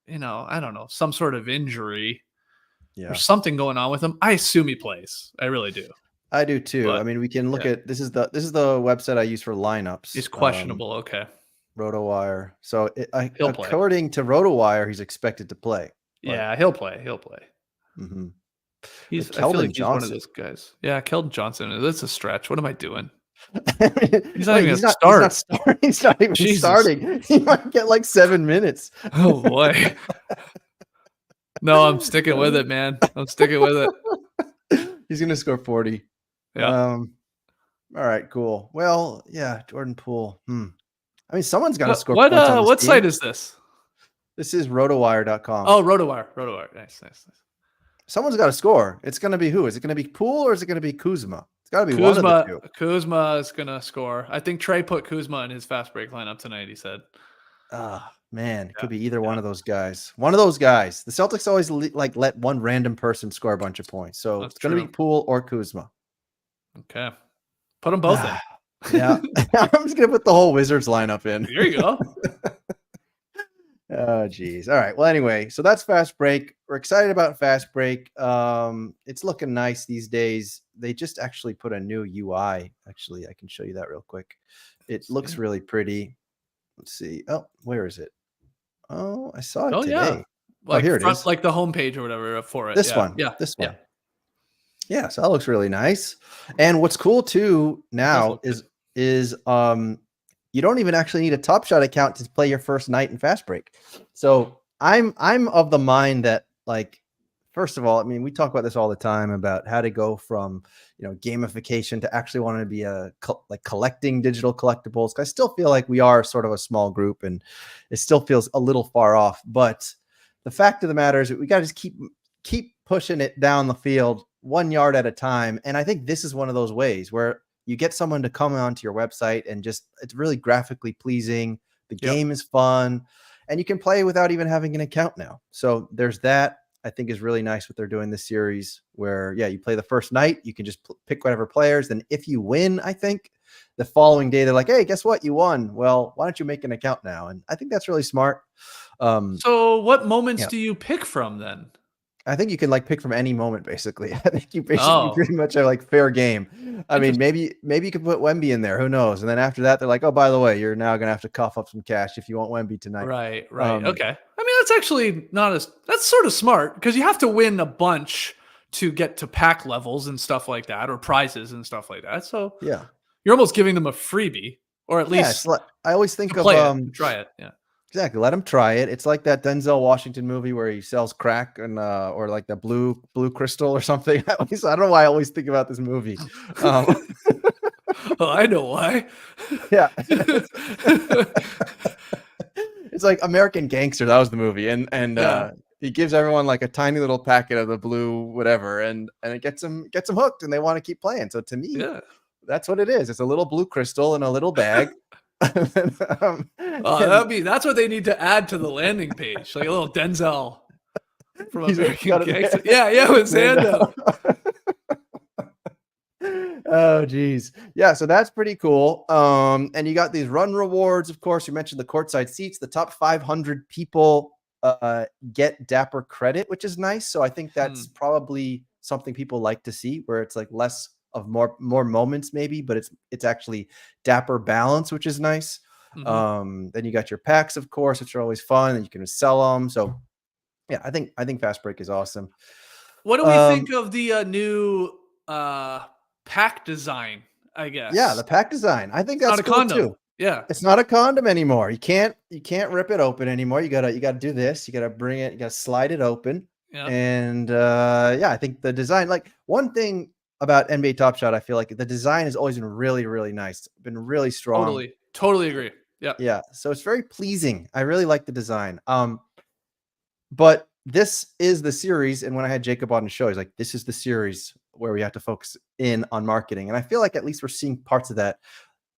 I don't know, some sort of injury. Yeah, There's something going on with him. I assume he plays. I really do. I do too. I But mean, we can look yeah, at this is the website I use for lineups. he's questionable. Okay, RotoWire. So he'll play. according to RotoWire, he's expected to play. But Yeah, he'll play. He'll play. mhm. But I feel like Keldon he's one of Johnson. those guys. Yeah, Keldon Johnson. That's a stretch. What am I doing? He's not Wait, even he's gonna not. He's not start. starting. He's not even Jesus. starting. He might get like 7 minutes. Oh boy. No, I'm sticking with it, man. I'm sticking with it. He's gonna score 40. Yeah. All right, cool. Well, yeah, Jordan Poole. I mean, someone's got to What score what points on uh this what site team. is this? This is rotowire.com. Oh, RotoWire. RotoWire. Nice. Someone's got to score. It's going to be who? Is it going to be Poole or is it going to be Kuzma? It's got to be one of the Kuzma two. Kuzma is gonna score. I think Trey put Kuzma in his fast break lineup tonight, he said. Ah, man, it Yeah. could be either one Yeah. of those guys. One of those guys. The Celtics always let one random person score a bunch of points. So That's it's going to be true. Poole or Kuzma. Okay. Put them both in. Yeah. I'm just going to put the whole Wizards lineup in. There you go. Oh, geez. All right. Well, anyway, so that's Fast Break. We're excited about Fast Break. It's looking nice these days. They just actually put a new UI. Actually, I can show you that real quick. It looks really pretty. Let's see. Oh, where is it? Oh, I saw it Oh yeah. today. Like here it front, is. like the homepage or whatever for it. This Yeah. one. Yeah. This Yeah. one. Yeah, so that looks really nice. And what's cool too now look good. is you don't even actually need a Top Shot account to play your first night in Fast Break. So I'm of the mind that, like, first of all, I mean, we talk about this all the time about how to go from, gamification to actually wanting to be like collecting digital collectibles. I still feel like we are sort of a small group and it still feels a little far off. But the fact of the matter is that we got to just keep pushing it down the field 1 yard at a time. And I think this is one of those ways where you get someone to come onto your website and just, it's really graphically pleasing. The game is fun and you can play without even having an account now. So there's that. I think is really nice what they're doing this series where, yeah, you play the first night, you can just pick whatever players. Then if you win, I think the following day, they're like, hey, guess what? You won. Well, why don't you make an account now? And I think that's really smart. So what moments yeah. do you pick from then? I think you can pick from any moment, basically. I think you Oh. pretty much are fair game. I mean, maybe you could put Wemby in there. Who knows? And then after that, they're like, oh, by the way, you're now going to have to cough up some cash if you want Wemby tonight. Right. Okay. I mean, that's actually that's sort of smart because you have to win a bunch to get to pack levels and stuff like that, or prizes and stuff like that. So yeah, you're almost giving them a freebie, or at least I always think of try it. Yeah. Exactly. Let him try it. It's like that Denzel Washington movie where he sells crack and or like the blue crystal or something. I don't know why I always think about this movie. Oh, I know why. Yeah. It's like American Gangster. That was the movie. And he gives everyone a tiny little packet of the blue whatever and it gets them hooked and they want to keep playing. So to me, that's what it is. It's a little blue crystal in a little bag. That's what they need to add to the landing page, like a little Denzel from American Gangster. Yeah, with Zando. Oh geez, yeah. So that's pretty cool. And you got these run rewards, of course. You mentioned the courtside seats. The top 500 people get Dapper credit, which is nice. So I think that's probably something people like to see, where it's less of more moments maybe, but it's actually Dapper balance, which is nice. Then you got your packs, of course, which are always fun, and you can sell them. So yeah, I think Fast Break is awesome. What do we think of the new pack design? I guess. Yeah, the pack design. I think that's cool too. Yeah, it's not a condom anymore. You can't rip it open anymore. You gotta do this. You gotta bring it. You gotta slide it open. Yeah. And I think the design, one thing about NBA Top Shot, I feel like the design has always been really, really nice. Been really strong. Totally agree. Yeah. Yeah. So it's very pleasing. I really like the design. But this is the series. And when I had Jacob on the show, he's like, this is the series where we have to focus in on marketing. And I feel like at least we're seeing parts of that.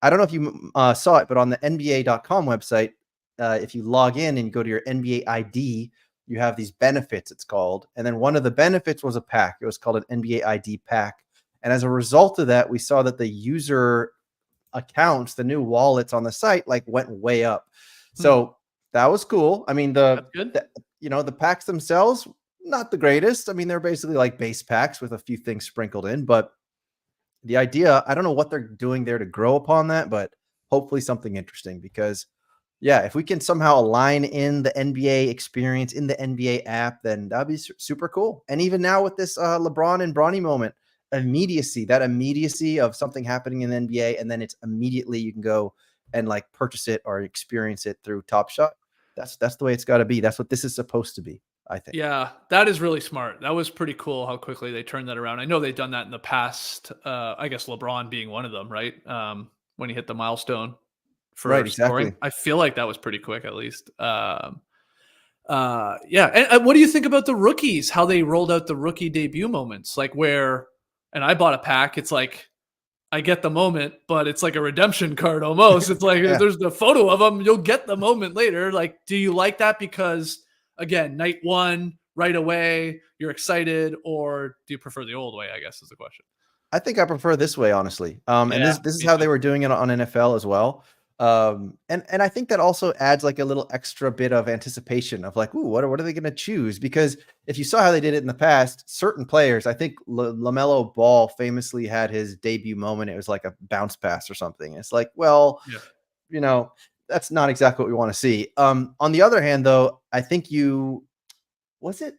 I don't know if you saw it, but on the NBA.com website, if you log in and go to your NBA ID, you have these benefits, it's called. And then one of the benefits was a pack. It was called an NBA ID pack. And as a result of that, we saw that the user accounts, the new wallets on the site, like went way up. Hmm, So that was cool. I mean, that's good. the packs themselves, not the greatest. I mean, they're basically like base packs with a few things sprinkled in, but the idea, I don't know what they're doing there to grow upon that, but hopefully something interesting because yeah, if we can somehow align in the NBA experience in the NBA app, then that'd be super cool. And even now with this LeBron and Bronny moment, that immediacy of something happening in the NBA, and then it's immediately you can go and like purchase it or experience it through Top Shot. That's the way it's got to be. That's what this is supposed to be, I think. Yeah, that is really smart. That was pretty cool how quickly they turned that around. I know they've done that in the past. I guess LeBron being one of them, right? When he hit the milestone for Right, scoring. exactly. I feel like that was pretty quick, at least. Yeah. And what do you think about the rookies? How they rolled out the rookie debut moments, like where, and I bought a pack. It's like I get the moment, but it's like a redemption card almost. It's like Yeah. there's the photo of them. You'll get the moment later. Like, do you like that because again, night one, right away, you're excited, or do you prefer the old way? I guess is the question. I think I prefer this way, honestly. And Yeah, this is me how too. they were doing it on NFL as well. And I think that also adds like a little extra bit of anticipation of like, ooh, what are they going to choose? Because if you saw how they did it in the past, certain players, I think LaMelo Ball famously had his debut moment. It was like a bounce pass or something. It's like, well, Yeah, you know, that's not exactly what we want to see. On the other hand, though, I think was it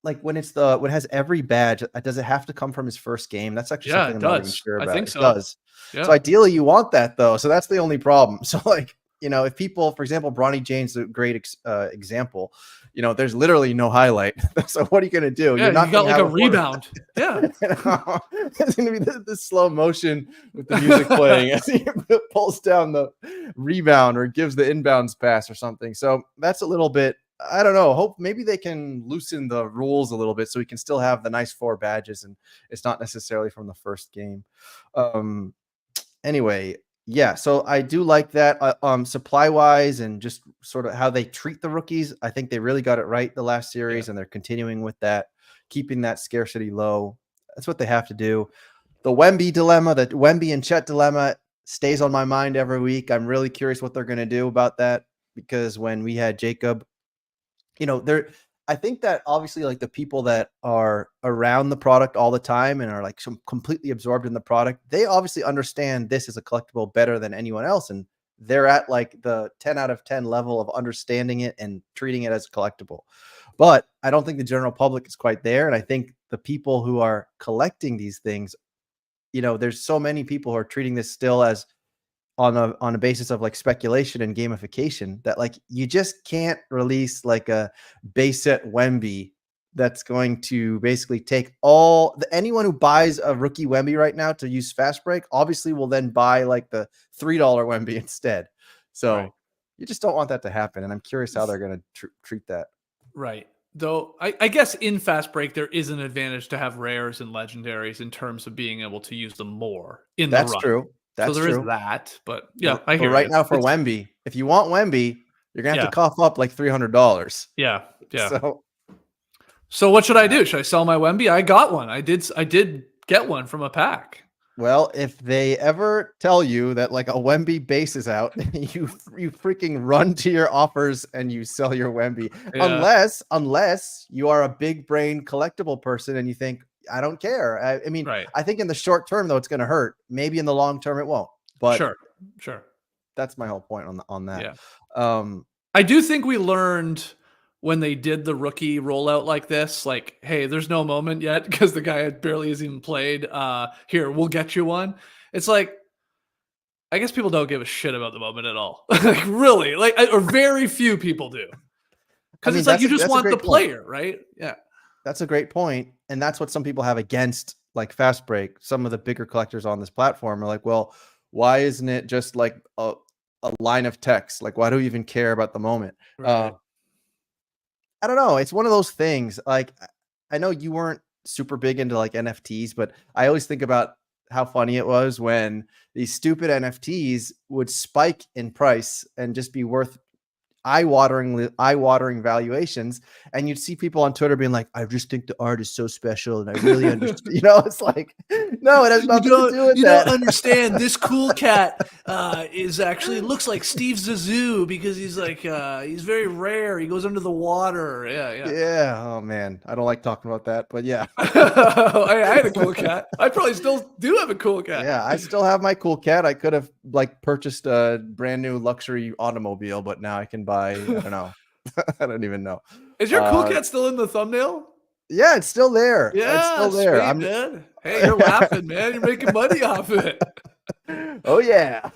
like when when it has every badge, does it have to come from his first game? That's actually yeah, something it I'm not even does. sure I about. think It so. does. So Yeah, ideally you want that though. So that's the only problem. So like, if people, for example, Bronny James, a great example, there's literally no highlight. So what are you going to do? yeah. You're You not going got to like have a a photo. rebound. Yeah, It's going to be the slow motion with the music playing as he pulls down the rebound or gives the inbounds pass or something. So that's a little bit, I don't know. Hope maybe they can loosen the rules a little bit so we can still have the nice 4 badges and it's not necessarily from the first game. Um, anyway, yeah, so I do like that. Supply wise and just sort of how they treat the rookies. I think they really got it right the last yeah, series, and they're continuing with that, keeping that scarcity low. That's what they have to do. The Wemby dilemma, the Wemby and Chet dilemma, stays on my mind every week. I'm really curious what they're going to do about that because when we had Jacob, there, I think that obviously like the people that are around the product all the time and are like some completely absorbed in the product, they obviously understand this is a collectible better than anyone else. And they're at like the 10 out of 10 level of understanding it and treating it as a collectible. But I don't think the general public is quite there. And I think the people who are collecting these things, there's so many people who are treating this still as on a basis of like speculation and gamification that like you just can't release like a base set Wemby that's going to basically take anyone who buys a rookie Wemby right now to use fast break obviously will then buy like the $3 Wemby instead. right. So you just don't want that to happen, and I'm curious how they're going to treat that. Right. Though I guess in fast break there is an advantage to have rares and legendaries in terms of being able to use them more in the That's run. true. So That's there is true. that, but yeah, But I but hear you. right now for It's Wemby, if you want Wemby, you're gonna have to yeah, cough up like $300. yeah, yeah. So So what should I yeah. do? Should I sell my Wemby? I got one. I did get one from a pack. Well, if they ever tell you that like a Wemby base is out, you freaking run to your offers and you sell your Wemby. Yeah, Unless you are a big brain collectible person and you think, I don't care. I mean, right. I think in the short term though, it's going to hurt. Maybe in the long term it won't. But Sure. Sure. that's my whole point on that. Yeah. Um, I do think we learned when they did the rookie rollout like this, like, hey, there's no moment yet because the guy had barely has even played. Here, we'll get you one. It's like I guess people don't give a shit about the moment at all. Like really, like or very few people do. I Because mean, it's like you just that's a want the great point. player, right? Yeah. That's a great point, and that's what some people have against like fast break. Some of the bigger collectors on this platform are like, well, why isn't it just like a line of text? Like, why do we even care about the moment? Right. I don't know. It's one of those things. Like, I know you weren't super big into like NFTs, but I always think about how funny it was when these stupid NFTs would spike in price and just be worth eye-watering valuations, and you'd see people on Twitter being like, "I just think the art is so special, and I really understand." It's like, no, it has nothing to do with You don't that. understand. This cool cat is actually looks like Steve Zissou because he's like he's very rare. He goes under the water. Yeah. Yeah. Oh man, I don't like talking about that, but yeah. I had a cool cat. I probably still do have a cool cat. Yeah, I still have my cool cat. I could have like purchased a brand new luxury automobile, but now I can buy, I don't know. I don't even know. Is your cool cat still in the thumbnail? Yeah, it's still there. It's Yeah, still there. sweet, man. Hey, you're laughing, man. You're making money off it. Oh yeah.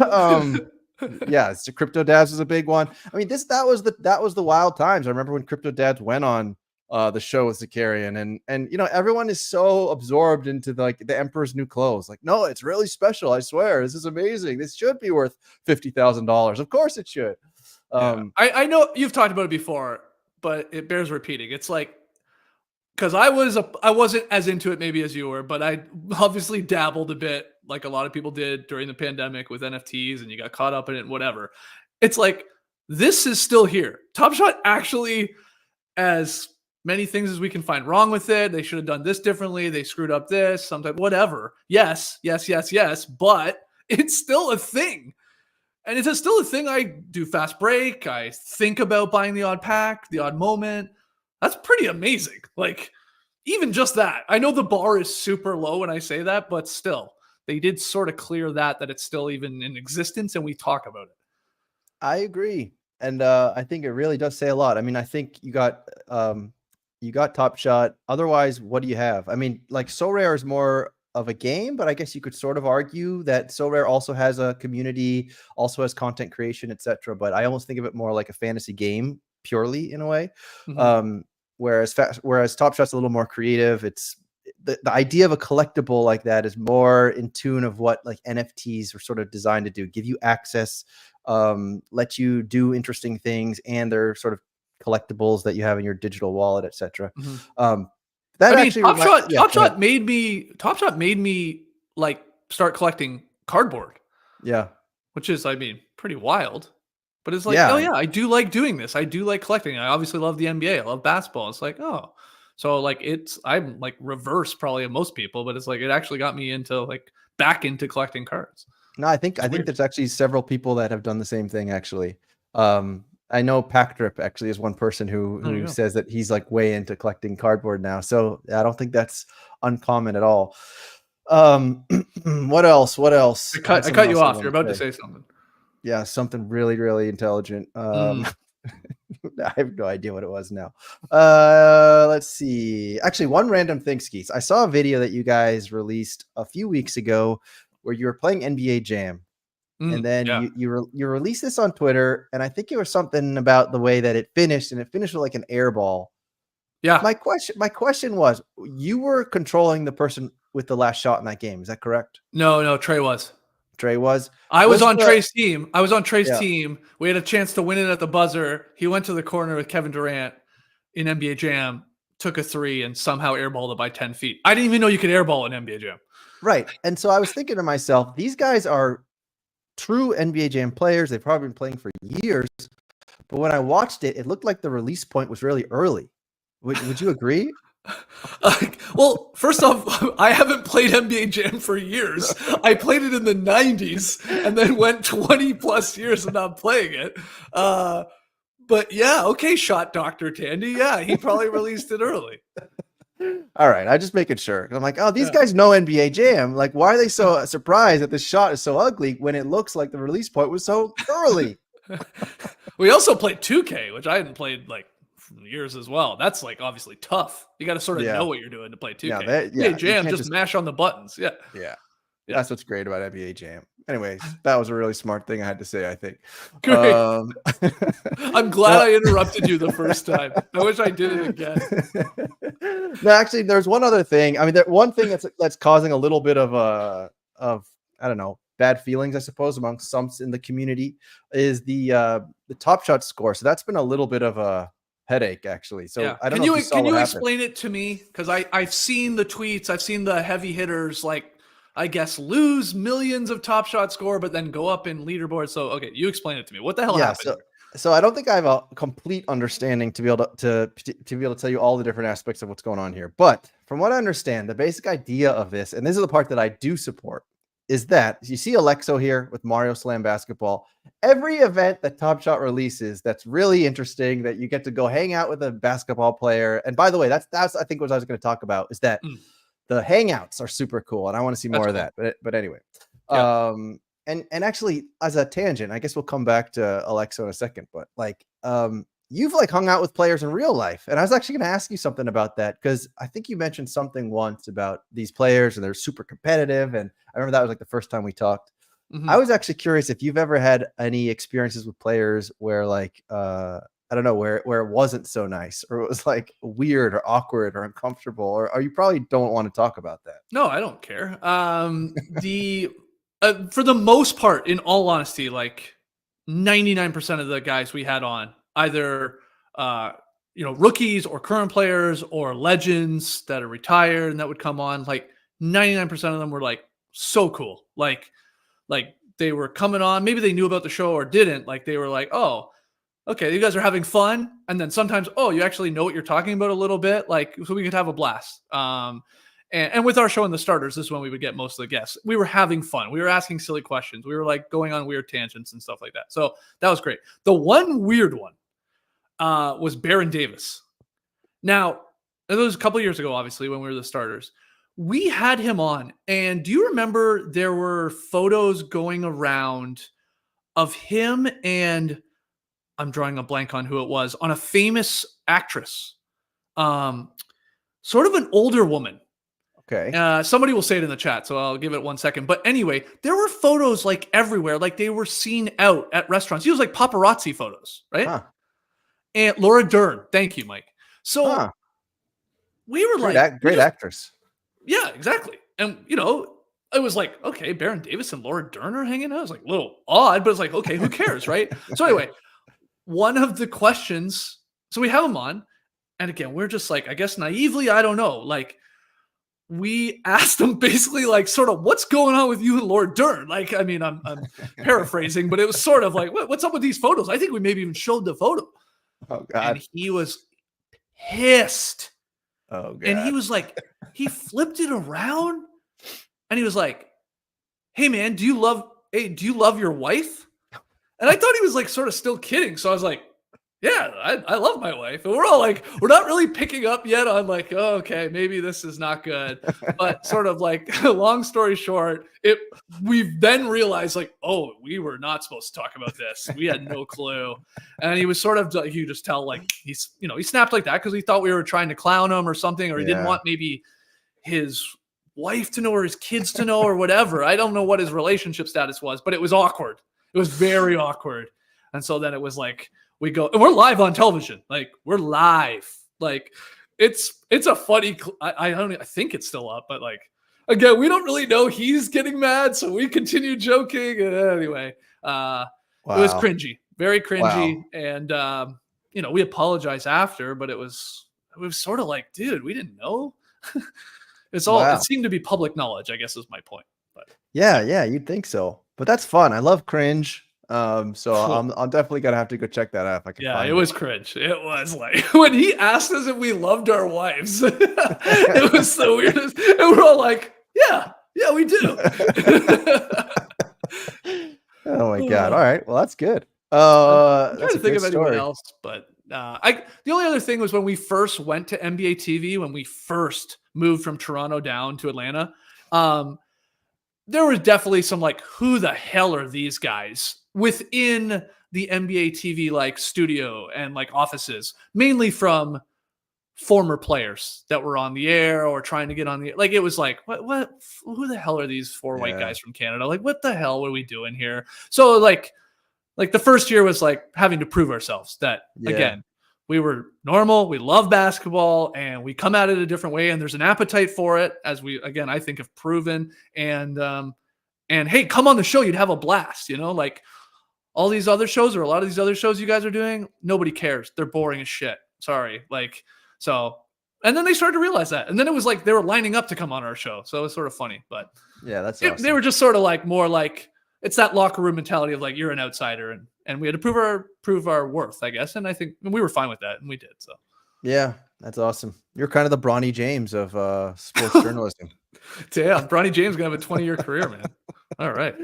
Yeah, it's Crypto Dads was a big one. I mean, that was the wild times. I remember when Crypto Dads went on the show with Zakarian, and everyone is so absorbed into like the Emperor's New Clothes. Like, no, it's really special. I swear, this is amazing. This should be worth $50,000. Of course, it should. I know you've talked about it before, but it bears repeating. It's like because I wasn't as into it maybe as you were, but I obviously dabbled a bit, like a lot of people did during the pandemic with NFTs, and you got caught up in it and whatever. It's like this is still here. Top Shot actually, as many things as we can find wrong with it. They should have done this differently. They screwed up this, sometimes whatever. Yes, but it's still a thing. And it's still a thing. I do fast break. I think about buying the odd pack, the odd moment. That's pretty amazing. Like, even just that. I know the bar is super low when I say that, but still, they did sort of clear that it's still even in existence and we talk about it. I agree. And I think it really does say a lot. I mean, I think you got Top Shot. Otherwise, what do you have? I mean, like So Rare is more of a game, but I guess you could sort of argue that So Rare also has a community, also has content creation, etc. But I almost think of it more like a fantasy game purely in a way. Mhm. Whereas Top Shot's a little more creative. It's the idea of a collectible like that is more in tune of what like NFTs are sort of designed to do, give you access, let you do interesting things, and they're sort of collectibles that you have in your digital wallet, etc. Mhm. That I mean, actually Top Shot made me like start collecting cardboard, yeah. which is, I mean, pretty wild. But it's like, oh Yeah. yeah, I do like doing this. I do like collecting. I obviously love the NBA. I love basketball. It's like, oh, so like I'm like reverse probably of most people, but it's like it actually got me into like back into collecting cards. No, I think It's weird. there's actually several people that have done the same thing actually. I know Packdrip actually is one person There you who go. says that he's like way into collecting cardboard now. So I don't think that's uncommon at all. What else? I I had something cut you else I off. You're wanted about to to say. say something. Yeah, something really, really intelligent. Mm. I have no idea what it was now. Let's see. Actually, one random thing, Skeets. I saw a video that you guys released a few weeks ago where you were playing NBA Jam, and then Yeah. you released this on Twitter, and I think it was something about the way that it finished, and it finished with like an air ball. Yeah. My question was, you were controlling the person with the last shot in that game. Is that correct? No, Trey was. Trey was. I was Was on the Trey's team. I was on Trey's Yeah. team. We had a chance to win it at the buzzer. He went to the corner with Kevin Durant in NBA Jam, took a three, and somehow airballed it by 10 feet. I didn't even know you could airball in NBA Jam. Right. And so I was thinking to myself, these guys are true NBA Jam players. They've probably been playing for years. But when I watched it, it looked like the release point was really early. Would you agree? Well, first off, I haven't played NBA Jam for years. I played it in the 90s and then went 20 plus years of not playing it. But yeah, okay, shot Dr. Tandy. Yeah, he probably released it early. All right. I just making sure. I'm like, oh, these Yeah. guys know NBA Jam. Like, why are they so surprised that this shot is so ugly when it looks like the release point was so early? We also played 2K, which I hadn't played like for years as well. That's like obviously tough. You got to sort of Yeah. know what you're doing to play 2K. Yeah, NBA you Jam, can't just mash on the buttons. Yeah. Yeah. Yeah. That's what's great about NBA Jam. Anyways, that was a really smart thing I had to say, I think. Great. Um, I'm glad I interrupted you the first time. I wish I did it again. No, actually, there's one other thing. I mean, one thing that's causing a little bit of I don't know, bad feelings, I suppose, among some in the community is the Top Shot score. So that's been a little bit of a headache, actually. So Yeah. I don't Can know you if you saw can what you happened. explain it to me? Because I've seen the tweets, I've seen the heavy hitters like I guess lose millions of Top Shot score, but then go up in leaderboard. So okay, you explain it to me. What the hell Yeah, happened? So I don't think I have a complete understanding to be able to be able to tell you all the different aspects of what's going on here. But from what I understand, the basic idea of this, and this is the part that I do support, is that you see Alexo here with Mario Slam Basketball. Every event that Top Shot releases that's really interesting, that you get to go hang out with a basketball player. And by the way, that's I think what I was going to talk about is that the hangouts are super cool, and I want to see more of that. But anyway, Yeah. and actually, as a tangent, I guess we'll come back to Alexa in a second. But like, you've like hung out with players in real life, and I was actually going to ask you something about that because I think you mentioned something once about these players and they're super competitive, and I remember that was like the first time we talked. I was actually curious if you've ever had any experiences with players where like I don't know, where it wasn't so nice, or it was like weird or awkward or uncomfortable, or you probably don't want to talk about that. No, I don't care. The for the most part, in all honesty, like 99% of the guys we had on, either rookies or current players or legends that are retired and that would come on, like 99% of them were like so cool. Like they were coming on, maybe they knew about the show or didn't. Like they were like, oh, okay, you guys are having fun. And then sometimes, oh, you actually know what you're talking about a little bit. Like, so we could have a blast. And with our show in the starters, this is when we would get most of the guests. We were having fun. We were asking silly questions. We were like going on weird tangents and stuff like that. So that was great. The one weird one was Baron Davis. Now, it was a couple of years ago, obviously, when we were the starters. We had him on. And do you remember there were photos going around of him and I'm drawing a blank on who it was, on a famous actress, sort of an older woman. Okay. Somebody will say it in the chat, so I'll give it 1 second. But anyway, there were photos like everywhere, like they were seen out at restaurants. He was like paparazzi photos, right? Huh. And Laura Dern, thank you, Mike. So we were Great actress. Yeah, exactly. And it was like, okay, Baron Davis and Laura Dern are hanging out. It was like a little odd, but it's like, okay, who cares, right? So anyway, one of the questions, so we have him on, and again, we're just like, I guess naively, I don't know, like we asked him basically like sort of what's going on with you and Laura Dern? Like, I mean, I'm paraphrasing, but it was sort of like, what's up with these photos? I think we maybe even showed the photo. Oh God. And he was pissed. Oh God. And he was like, he flipped it around and he was like, hey man, do you love your wife? And I thought he was like sort of still kidding. So I was like, yeah, I love my wife. And we're all like, we're not really picking up yet on like, oh, okay, maybe this is not good. But sort of like, long story short, we've then realized like, oh, we were not supposed to talk about this. We had no clue. And he was sort of, you just tell like, he snapped like that because he thought we were trying to clown him or something, or he didn't want maybe his wife to know or his kids to know or whatever. I don't know what his relationship status was, but it was awkward. It was very awkward. And so then it was like, we go, and we're live on television. Like we're live. Like it's a funny, I think it's still up, but like, again, we don't really know he's getting mad. So we continue joking. And anyway, It was cringy, very cringy. Wow. And, we apologize after, but it was sort of like, dude, we didn't know. It seemed to be public knowledge, I guess is my point. But yeah, you'd think so. But that's fun. I love cringe. So cool. I'm definitely gonna have to go check that out if I can. Yeah, it was cringe. It was like when he asked us if we loved our wives. It was the weirdest, and we're all like, "Yeah, we do." Oh my God! All right, well that's good. I'm trying to think of anyone else, but the only other thing was when we first went to NBA TV, when we first moved from Toronto down to Atlanta. There was definitely some like, who the hell are these guys within the NBA TV like studio and like offices, mainly from former players that were on the air or trying to get on the air. Like it was like, what, who the hell are these four white guys from Canada? Like, what the hell are we doing here? So like the first year was like having to prove ourselves that again, we were normal. We love basketball and we come at it a different way. And there's an appetite for it, as we, again, I think have proven. And hey, come on the show. You'd have a blast, like all these other shows or a lot of these other shows you guys are doing. Nobody cares. They're boring as shit. Sorry. So, and then they started to realize that. And then it was like, they were lining up to come on our show. So it was sort of funny, but yeah, that's awesome. They were just sort of like more like, it's that locker room mentality of like you're an outsider, and we had to prove our worth, I guess. And I think we were fine with that, and we did. So Yeah, that's awesome. You're kind of the Bronny James of sports journalism. damn, Bronny James gonna have a 20-year career, man. All right.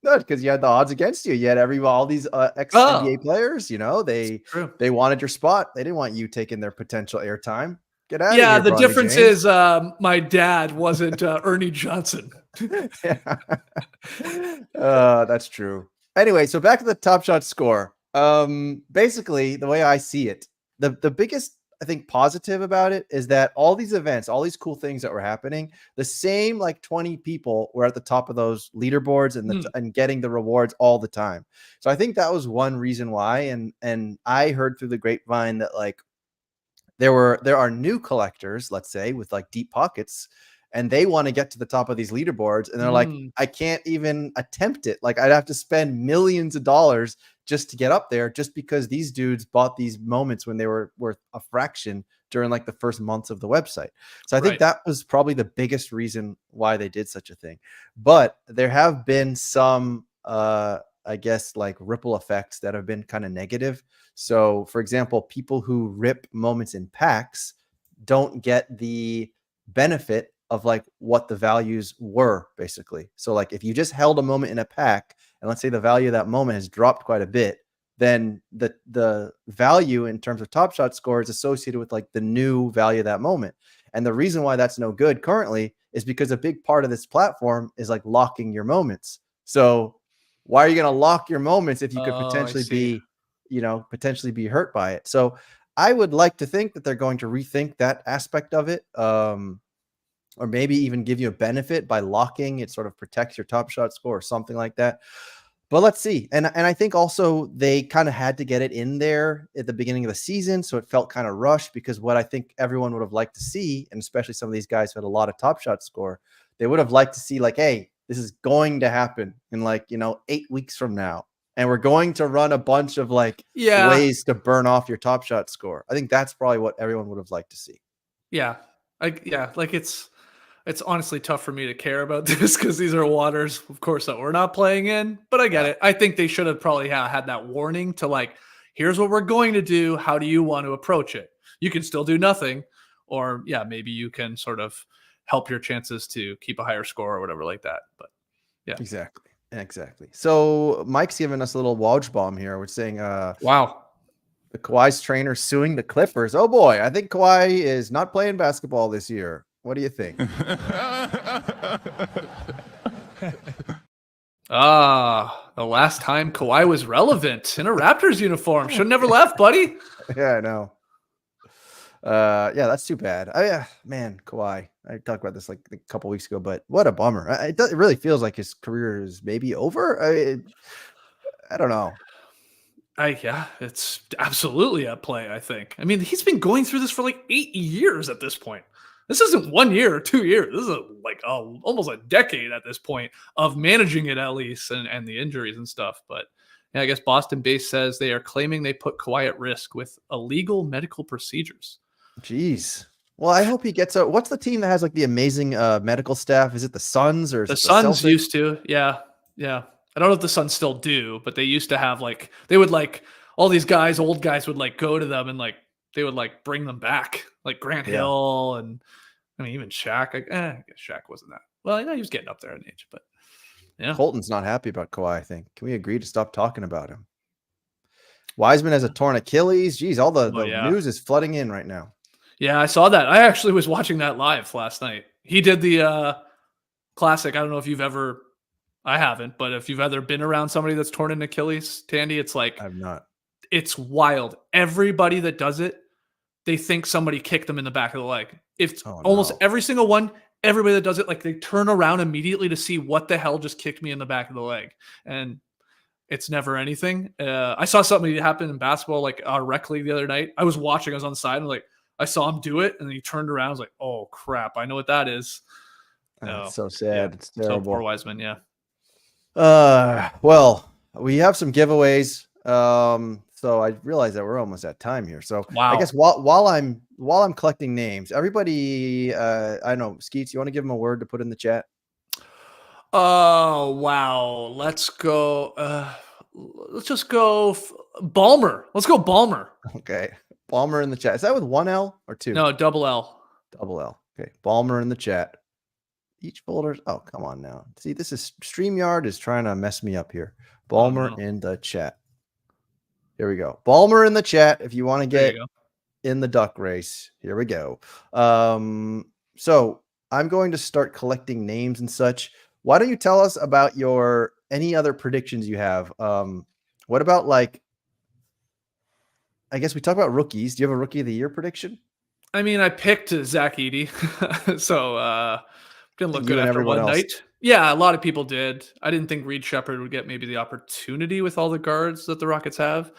No, because you had the odds against you. You had all these ex NBA Oh, players. You know, they true. wanted your spot. They didn't want you taking their potential airtime. Get out of Yeah, here, the Bronny difference James. is my dad wasn't Ernie Johnson. Yeah. That's true. Anyway, so back to the Top Shot score. Basically, the way I see it, the biggest I think positive about it is that all these events, all these cool things that were happening, the same like 20 people were at the top of those leaderboards and getting the rewards all the time. So I think that was one reason why. And I heard through the grapevine that like there are new collectors, let's say, with like deep pockets, and they want to get to the top of these leaderboards, and they're like, Mm, I can't even attempt it. Like I'd have to spend millions of dollars just to get up there, just because these dudes bought these moments when they were worth a fraction during like the first months of the website. So I think right. that was probably the biggest reason why they did such a thing. But there have been some I guess like ripple effects that have been kind of negative. So, for example, people who rip moments in packs don't get the benefit of like what the values were basically. So, like if you just held a moment in a pack, and let's say the value of that moment has dropped quite a bit, then the value in terms of Top Shot score is associated with like the new value of that moment. And the reason why that's no good currently is because a big part of this platform is like locking your moments. So, why are you going to lock your moments if you could Oh, I potentially see. be potentially be hurt by it? So I would like to think that they're going to rethink that aspect of it, or maybe even give you a benefit by locking it, sort of protects your Top Shot score or something like that. But let's see. And I think also they kind of had to get it in there at the beginning of the season, so it felt kind of rushed, because what I think everyone would have liked to see, and especially some of these guys who had a lot of Top Shot score, they would have liked to see like, hey, this is going to happen in like 8 weeks from now, and we're going to run a bunch of like Yeah, ways to burn off your Top Shot score. I think that's probably what everyone would have liked to see. yeah, like it's honestly tough for me to care about this because these are waters, of course, that we're not playing in. But I get Yeah, it. I think they should have probably had that warning to like, here's what we're going to do. How do you want to approach it? You can still do nothing, or yeah, maybe you can sort of help your chances to keep a higher score or whatever like that. But yeah, exactly. So Mike's giving us a little Woj bomb here. We're saying wow. the Kawhi's trainer suing the Clippers. Oh boy, I think Kawhi is not playing basketball this year. What do you think? The last time Kawhi was relevant in a Raptors uniform. Should have never left, buddy. Yeah, I know. Yeah, that's too bad. Man, Kawhi. I talked about this like a couple weeks ago, but what a bummer. It really feels like his career is maybe over. I don't know. Yeah, it's absolutely at play, I think. I mean, he's been going through this for like 8 years at this point. This isn't 1 year or 2 years. This is almost a decade at this point of managing it at least, and the injuries and stuff. But yeah, I guess Boston base says they are claiming they put Kawhi at risk with illegal medical procedures. Jeez. Well, I hope he gets a. What's the team that has like the amazing medical staff? Is it the Suns or is The it the Suns Celtics? used to, yeah, yeah. I don't know if the Suns still do, but they used to have like they would like all these guys, old guys would like go to them and like they would like bring them back, like Grant Yeah. Hill and I mean even Shaq. I guess Shaq wasn't that well. He was getting up there in age, but yeah, Colton's not happy about Kawhi, I think. Can we agree to stop talking about him? Wiseman has a torn Achilles. Geez, all oh the yeah, news is flooding in right now. yeah. I saw that. I actually was watching that live last night. He did the classic. I don't know if you've ever. I haven't, but if you've ever been around somebody that's torn an Achilles, Tandy, it's like I'm not. it's wild. Everybody that does it, they think somebody kicked them in the back of the leg. If Oh almost no. every single one, everybody that does it, like they turn around immediately to see what the hell just kicked me in the back of the leg. And it's never anything. I saw something happen in basketball, like rec league the other night. I was watching, I was on the side, and like I saw him do it, and then he turned around. I was like, oh crap, I know what that is. It's Oh, so yeah. sad. It's So poor terrible. Wiseman, yeah. Well, we have some giveaways. So I realize that we're almost at time here. So I guess Wow. while I'm collecting names, everybody, I don't know, Skeets, you want to give them a word to put in the chat? Oh wow. Let's go. Let's just go Balmer. Let's go Balmer. Okay. Balmer in the chat. Is that with one L or two? No, double L. Double L. Okay. Balmer in the chat. Each folder's. Oh, come on now. See, this is StreamYard is trying to mess me up here. Oh, Balmer no. in the chat. Here we go. Balmer in the chat. If you want to There you get go. in the duck race, here we go. So I'm going to start collecting names and such. Why don't you tell us about your any other predictions you have? What about like? I guess we talk about rookies. Do you have a rookie of the year prediction? I mean, I picked Zach Edey, so didn't look You good and after everyone one else. night. Yeah, a lot of people did. I didn't think Reed Shepard would get maybe the opportunity with all the guards that the Rockets have.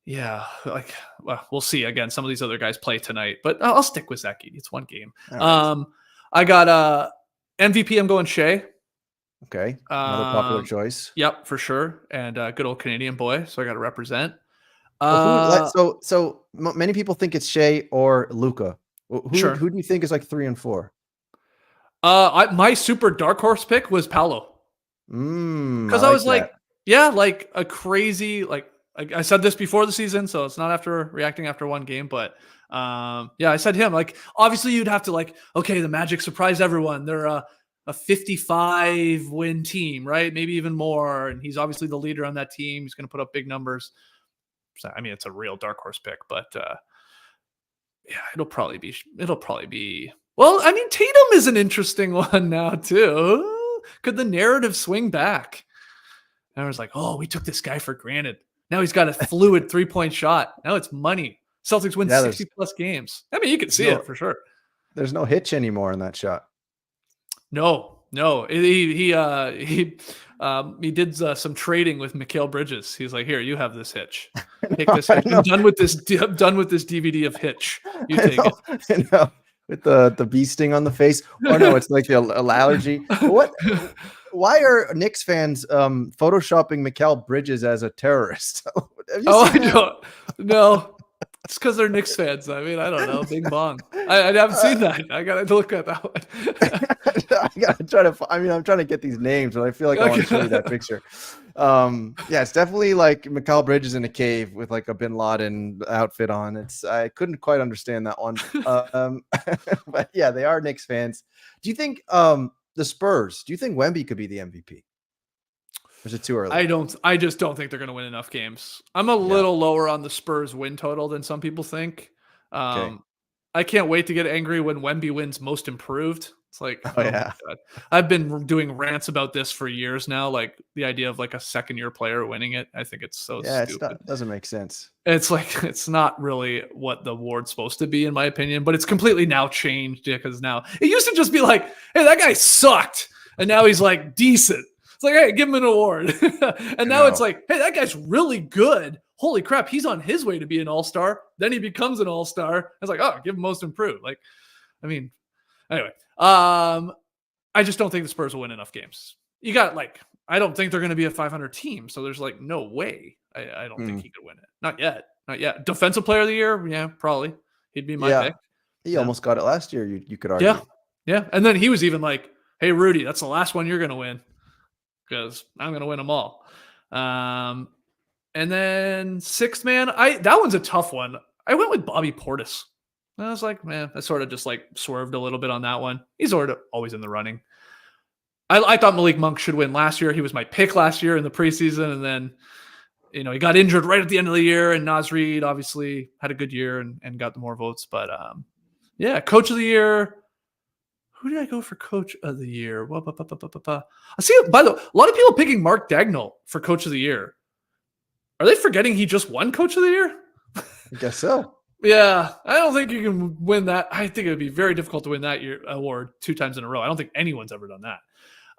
Yeah, like well, we'll see. Again, some of these other guys play tonight, but I'll stick with Zach Edey. It's one game. All right. I got MVP. I'm going Shea. Okay. Another popular Um, choice. Yep, for sure. And good old Canadian boy. So I got to represent. Many people think it's Shea or Luca. Sure. Who do you think is like 3 and 4? My super dark horse pick was Paolo. I Because I like was that. like, yeah, like a crazy, like I said this before the season, so it's not after reacting after one game, but yeah, I said him. Like, obviously, you'd have to like, okay, the Magic surprised everyone. They're a 55 win team, right? Maybe even more. And he's obviously the leader on that team. He's going to put up big numbers. So, I mean, it's a real dark horse pick, but yeah, it'll probably be. Well, I mean, Tatum is an interesting one now too. Could the narrative swing back? And I was like, oh, we took this guy for granted. Now he's got a fluid 3-point shot. Now it's money. Celtics win Yeah, 60 plus games. I mean, you can see no- it for sure. There's no hitch anymore in that shot. No. He did some trading with Mikal Bridges. He's like, here, you have this hitch. Take this hitch. I'm done with this. I'm done with this DVD of Hitch. You take it. I know. With the bee sting on the face. Or no, it's like the allergy. What? Why are Knicks fans photoshopping Mikal Bridges as a terrorist? Have you Oh, seen I don't. No, it's because they're Knicks fans. I mean, I don't know. Bing bong. I haven't seen that. I gotta look at that one. I gotta try to. I mean, I'm trying to get these names, but I feel like I want to show you that picture. Yeah, it's definitely like Mikal Bridges in a cave with like a Bin Laden outfit on. I couldn't quite understand that one. But yeah, they are Knicks fans. Do you think the Spurs? Do you think Wemby could be the MVP? Or is it too early? I just don't think they're going to win enough games. I'm a little lower on the Spurs win total than some people think. Okay. I can't wait to get angry when Wemby wins most improved. It's like, Oh, yeah. my God. I've been doing rants about this for years now. Like the idea of like a second year player winning it. I think it's so stupid. It doesn't make sense. It's like, it's not really what the award's supposed to be, in my opinion, but it's completely now changed because now it used to just be like, hey, that guy sucked. And now he's like decent. It's like, hey, give him an award. And now it's like, hey, that guy's really good. Holy crap, he's on his way to be an all-star. Then he becomes an all-star. It's like, oh, give him most improved. Like, I mean, anyway, I just don't think the Spurs will win enough games. You got like, I don't think they're going to be a 500 team. So there's like no way. I don't think he could win it. Not yet. Not yet. Defensive player of the year? Yeah, probably. He'd be my pick. He almost got it last year, you could argue. Yeah. And then he was even like, hey, Rudy, that's the last one you're going to win because I'm going to win them all. And then sixth man, that one's a tough one. I went with Bobby Portis. I was like, man, I sort of just like swerved a little bit on that one. He's sort of always in the running. I thought Malik Monk should win last year. He was my pick last year in the preseason. And then, he got injured right at the end of the year. And Naz Reid obviously had a good year and got the more votes. But yeah, coach of the year. Who did I go for coach of the year? I see, by the way, a lot of people picking Mark Dagnall for coach of the year. Are they forgetting he just won coach of the year? I guess so. Yeah, I don't think you can win that. I think it would be very difficult to win that year award 2 times in a row. I don't think anyone's ever done that.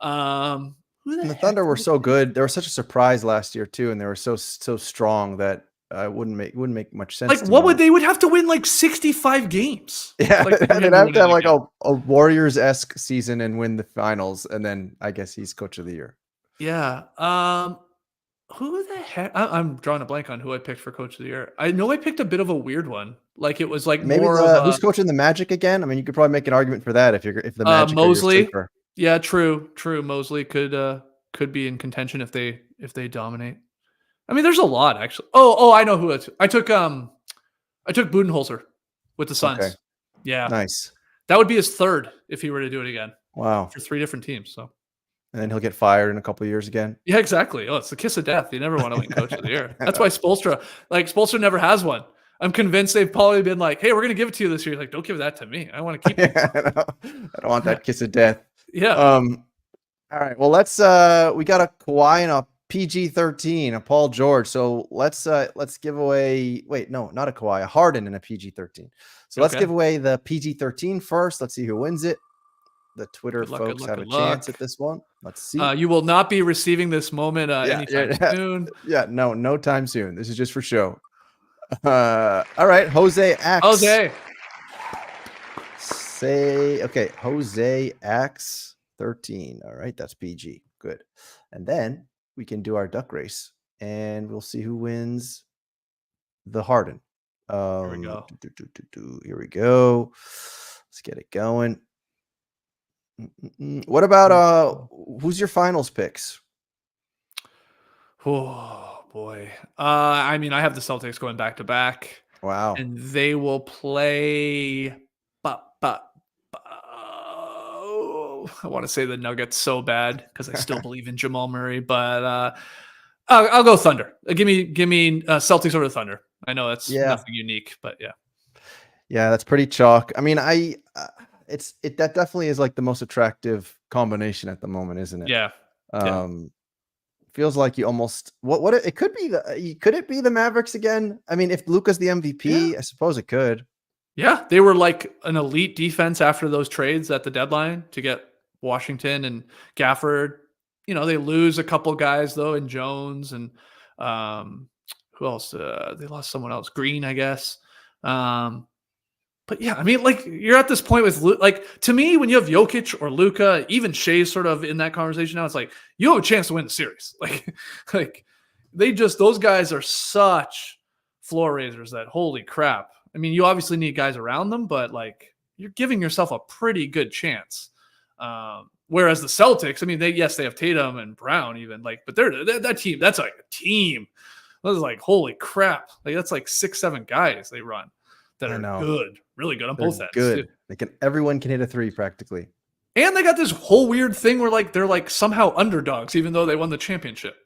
And the Thunder were so good. They were such a surprise last year too, and they were so strong that wouldn't make much sense. Like, they would have to win like 65 games. Yeah, like, they'd have to have like a Warriors-esque season and win the finals, and then I guess he's coach of the year. Yeah. Who the heck? I'm drawing a blank on who I picked for coach of the year. I know I picked a bit of a weird one. Like it was like Maybe more of the a who's coaching the Magic again? I mean, you could probably make an argument for that if the Magic are your Mosley. sleeper. Yeah, true. Mosley could be in contention if they dominate. I mean, there's a lot actually. I know who it. I took Budenholzer with the Okay, Suns. Yeah, nice. that would be his third if he were to do it again Wow. for 3 different teams. So And then he'll get fired in a couple of years again. yeah, exactly. Oh, it's the kiss of death. You never want to win coach of the year. I That's know. why Spoelstra never has one. I'm convinced they've probably been like, "Hey, we're going to give it to you this year." Like, don't give that to me. I want to keep it. I know. I don't want that kiss of death. Yeah. All right. Well, we got a Kawhi and a PG-13, a Paul George. So let's give away. Wait, no, not a Kawhi, a Harden and a PG-13. So let's Okay. give away the PG-13 first. Let's see who wins it. The Twitter Good luck, folks good luck, have a good chance luck. at this one. Let's see. You will not be receiving this moment anytime soon. Yeah, no time soon. This is just for show. All right, Jose X. Jose. Jose X 13. All right, that's PG. Good. And then we can do our duck race and we'll see who wins the Harden. Here we go. Here we go. Let's get it going. What about who's your finals picks? Oh boy. I mean, I have the Celtics going back to back. Wow. And they will play. I want to say the Nuggets so bad because I still believe in Jamal Murray, but I'll go Thunder. Give me Celtics over the Thunder. I know that's nothing unique, but yeah. Yeah, that's pretty chalk. I mean, that definitely is like the most attractive combination at the moment, isn't it? Yeah. Feels like you almost what it could be. Could it be the Mavericks again? I mean, if Luka's the MVP, I suppose it could. Yeah, they were like an elite defense after those trades at the deadline to get Washington and Gafford. You know, they lose a couple guys though, in Jones and who else? They lost someone else, Green, I guess. But yeah, I mean, like you're at this point with like to me, when you have Jokic or Luka, even Shea's sort of in that conversation now. It's like you have a chance to win the series. Like those guys are such floor raisers that holy crap. I mean, you obviously need guys around them, but like you're giving yourself a pretty good chance. Whereas the Celtics, I mean, they have Tatum and Brown even but they're that team. That's like a team. That is like holy crap. Like that's like 6-7 guys they run that are good, really good on both ends. Good. Everyone can hit a three practically. And they got this whole weird thing where like they're like somehow underdogs, even though they won the championship.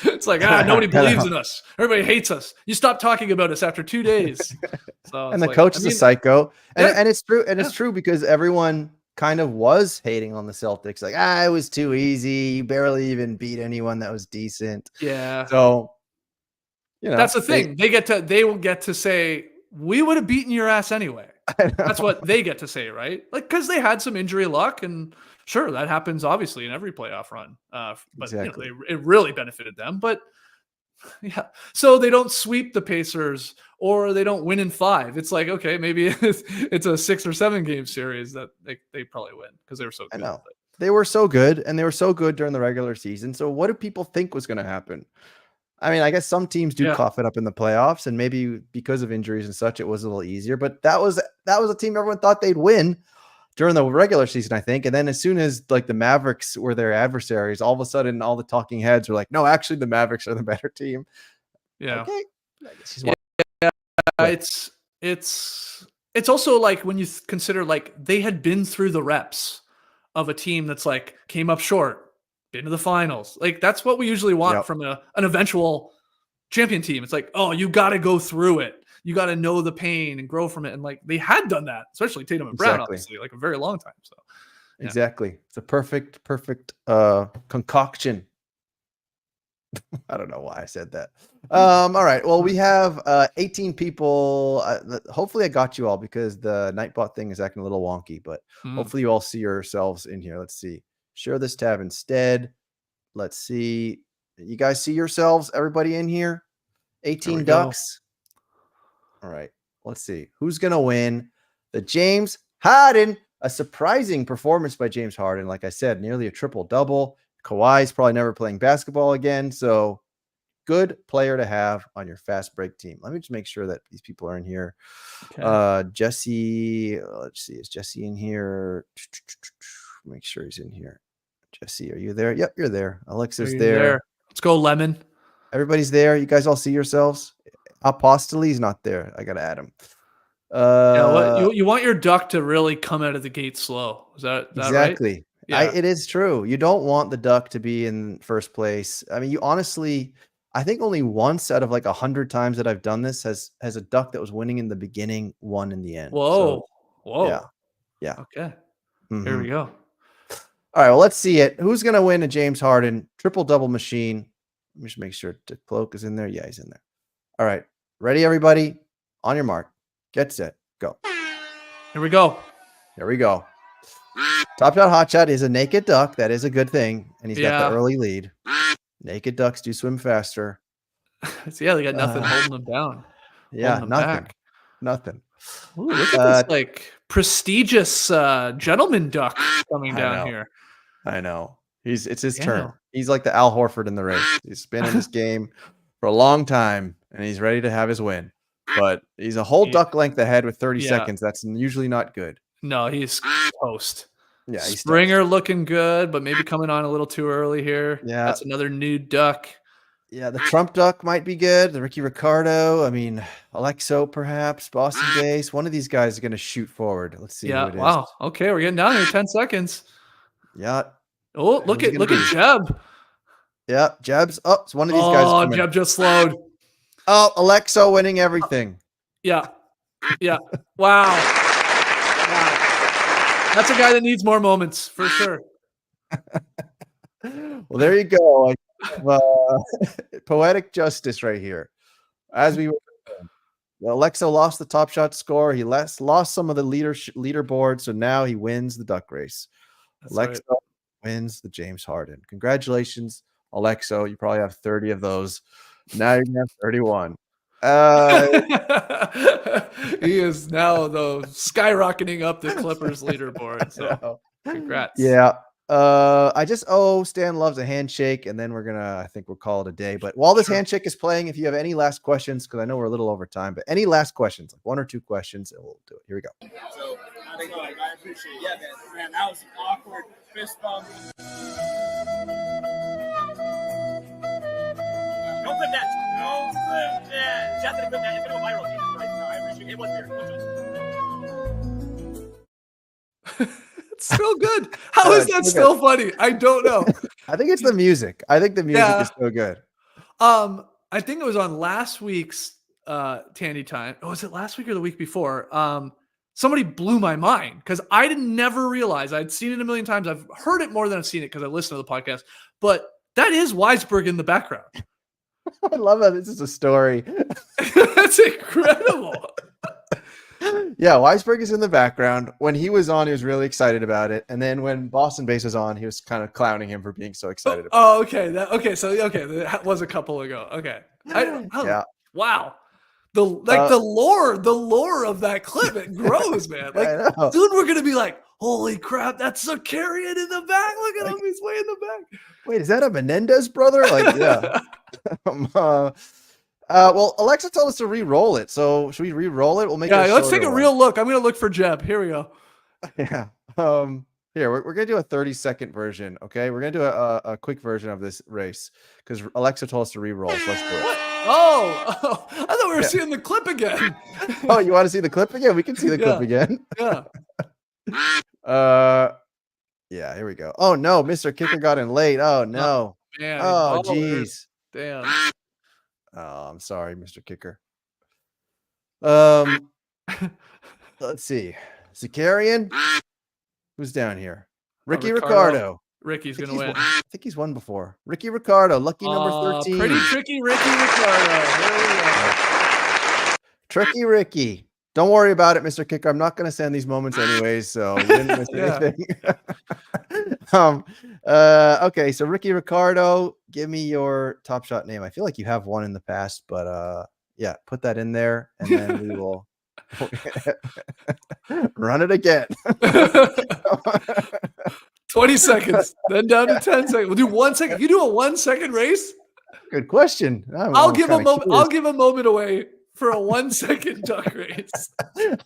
It's like nobody believes in us. Everybody hates us. You stop talking about us after 2 days. So and the coach is a psycho. And it's true. And it's true because everyone kind of was hating on the Celtics. Like, it was too easy. You barely even beat anyone that was decent. Yeah. So, that's the thing. They will get to say, we would have beaten your ass anyway. That's what they get to say, right? Like, because they had some injury luck, and sure, that happens obviously in every playoff run. But exactly. It really benefited them. But yeah, so they don't sweep the Pacers or they don't win in 5. It's like, okay, maybe it's a 6 or 7 game series that they probably win because they were so good. I know. They were so good, and they were so good during the regular season. So what do people think was going to happen? I mean, I guess some teams do cough it up in the playoffs, and maybe because of injuries and such, it was a little easier. But that was a team everyone thought they'd win during the regular season, I think. And then as soon as like the Mavericks were their adversaries, all of a sudden, all the talking heads were like, "No, actually, the Mavericks are the better team." Yeah. Okay. It's also like when you consider like they had been through the reps of a team that's like came up short. Been to the finals. Like that's what we usually want from an eventual champion team. It's like, oh, you got to go through it. You got to know the pain and grow from it. And like they had done that, especially Tatum and Brown, obviously, like a very long time. So exactly, it's a perfect concoction. I don't know why I said that. All right. Well, we have 18 people. Hopefully I got you all because the Nightbot thing is acting a little wonky, but hopefully you all see yourselves in here. Let's see. Share this tab instead. Let's see. You guys see yourselves? Everybody in here? 18 ducks. All right. Let's see. Who's going to win? The James Harden. A surprising performance by James Harden. Like I said, nearly a triple-double. Kawhi's probably never playing basketball again. So good player to have on your fast break team. Let me just make sure that these people are in here. Okay. Jesse, let's see, is Jesse in here? Make sure he's in here. Jesse, are you there? Yep, you're there. Alexa's Are you there. Let's go, Lemon. Everybody's there. You guys all see yourselves? Apostoli's not there. I gotta add him. Yeah, what you want your duck to really come out of the gate slow. Is that right? Exactly. Yeah. It is true. You don't want the duck to be in first place. I mean, you honestly, I think only once out of like 100 times that I've done this has a duck that was winning in the beginning won in the end. So Whoa. yeah. Okay. Here Mhm. we go. All right, well, let's see it. Who's gonna win a James Harden triple-double machine? Let me just make sure the cloak is in there. Yeah, he's in there. All right. Ready, everybody? On your mark. Get set. Go. Here we go. Here we go. Top Shot Hot Shot is a naked duck. That is a good thing. And he's got the Yeah. early lead. Naked ducks do swim faster. So yeah, they got nothing holding them down. Yeah, Holding them nothing. back. Nothing. Ooh, look at this like prestigious gentleman duck coming I down know. here. I know. It's his Yeah. turn. He's like the Al Horford in the race. He's been in this game for a long time and he's ready to have his win. But he's a whole Yeah. duck length ahead with 30 Yeah. seconds. That's usually not good. No, he's toast. Yeah, he's Springer looking good, but maybe coming on a little too early here. Yeah. That's another nude duck. Yeah, the Trump duck might be good. The Ricky Ricardo. I mean, Alexo perhaps. Boston Base. One of these guys is going to shoot forward. Let's see who Yeah. it is. Wow. Okay, we're getting down here. 10 seconds. Yeah. Oh, look Who's at it gonna be? Jeb. Yeah, Jeb's. Oh, it's one of these guys. Oh, Coming. Jeb just slowed. Oh, Alexo winning everything. Yeah. Yeah. Wow. That's a guy that needs more moments for sure. Well, there you go. I have, poetic justice right here. As we were, Alexo lost the Top Shot score. He lost some of the leaderboard, so now he wins the duck race. That's Alexo wins the James Harden. Congratulations, Alexo. You probably have 30 of those. Now you're gonna have 31. He is now though skyrocketing up the Clippers leaderboard. So congrats. Yeah. I just owe Stan Loves a handshake, and then I think we'll call it a day. But while this handshake is playing, if you have any last questions, because I know we're a little over time, but any last questions, like 1 or 2 questions, and we'll do it. Here we go. So I appreciate it. Yeah, man, that was awkward. Fist bump. Don't clip that. Don't clip that. Just gonna clip that. It's gonna go viral. Jesus Christ. No, I appreciate it. It was weird. It's so good. How is that still funny? I don't know. I think it's the music. I think the music is so good. I think it was on last week's Tandy Time. Oh, was it last week or the week before? Somebody blew my mind because I didn't never realize. I'd seen it a million times. I've heard it more than I've seen it because I listen to the podcast. But that is Weisberg in the background. I love that this is a story. That's incredible. Yeah, Weisberg is in the background. When he was on, he was really excited about it. And then when Boston Base was on, he was kind of clowning him for being so excited about it. Oh, okay. That was a couple ago. Okay. Yeah. Wow. The lore of that clip, it grows, man. Like soon we're gonna be like, holy crap, that's a carrion in the back. Look at him, he's way in the back. Wait, is that a Menendez brother? Like, yeah. Well, Alexa told us to re-roll it, so should we re-roll it? We'll make it. Let's take a real look. I'm gonna look for Jeb. Here we go. Yeah. Here we're gonna do a 30-second version. Okay, we're gonna do a quick version of this race because Alexa told us to re-roll. So let's do it. What? Oh, I thought we were seeing the clip again. Oh, you want to see the clip again? We can see the clip again. Yeah. Yeah. Here we go. Oh no, Mr. Kicker got in late. Oh no. Man. Oh geez. Damn. Oh, I'm sorry, Mr. Kicker. Let's see. Zakarian. Who's down here? Ricky Ricardo. Ricky's gonna win. I think he's won before. Ricky Ricardo, lucky number 13. Pretty tricky Ricky Ricardo. Here we go. Tricky Ricky. Don't worry about it, Mr. Kicker. I'm not going to send these moments anyways, so you didn't miss anything. Okay, so Ricky Ricardo, give me your Top Shot name. I feel like you have one in the past, but yeah, put that in there, and then we will run it again. 20 seconds, then down to 10 seconds. We'll do 1 second. You do a 1 second race? Good question. I'll I'm give a kinda moment. curious. I'll give a moment away for a 1 second duck race,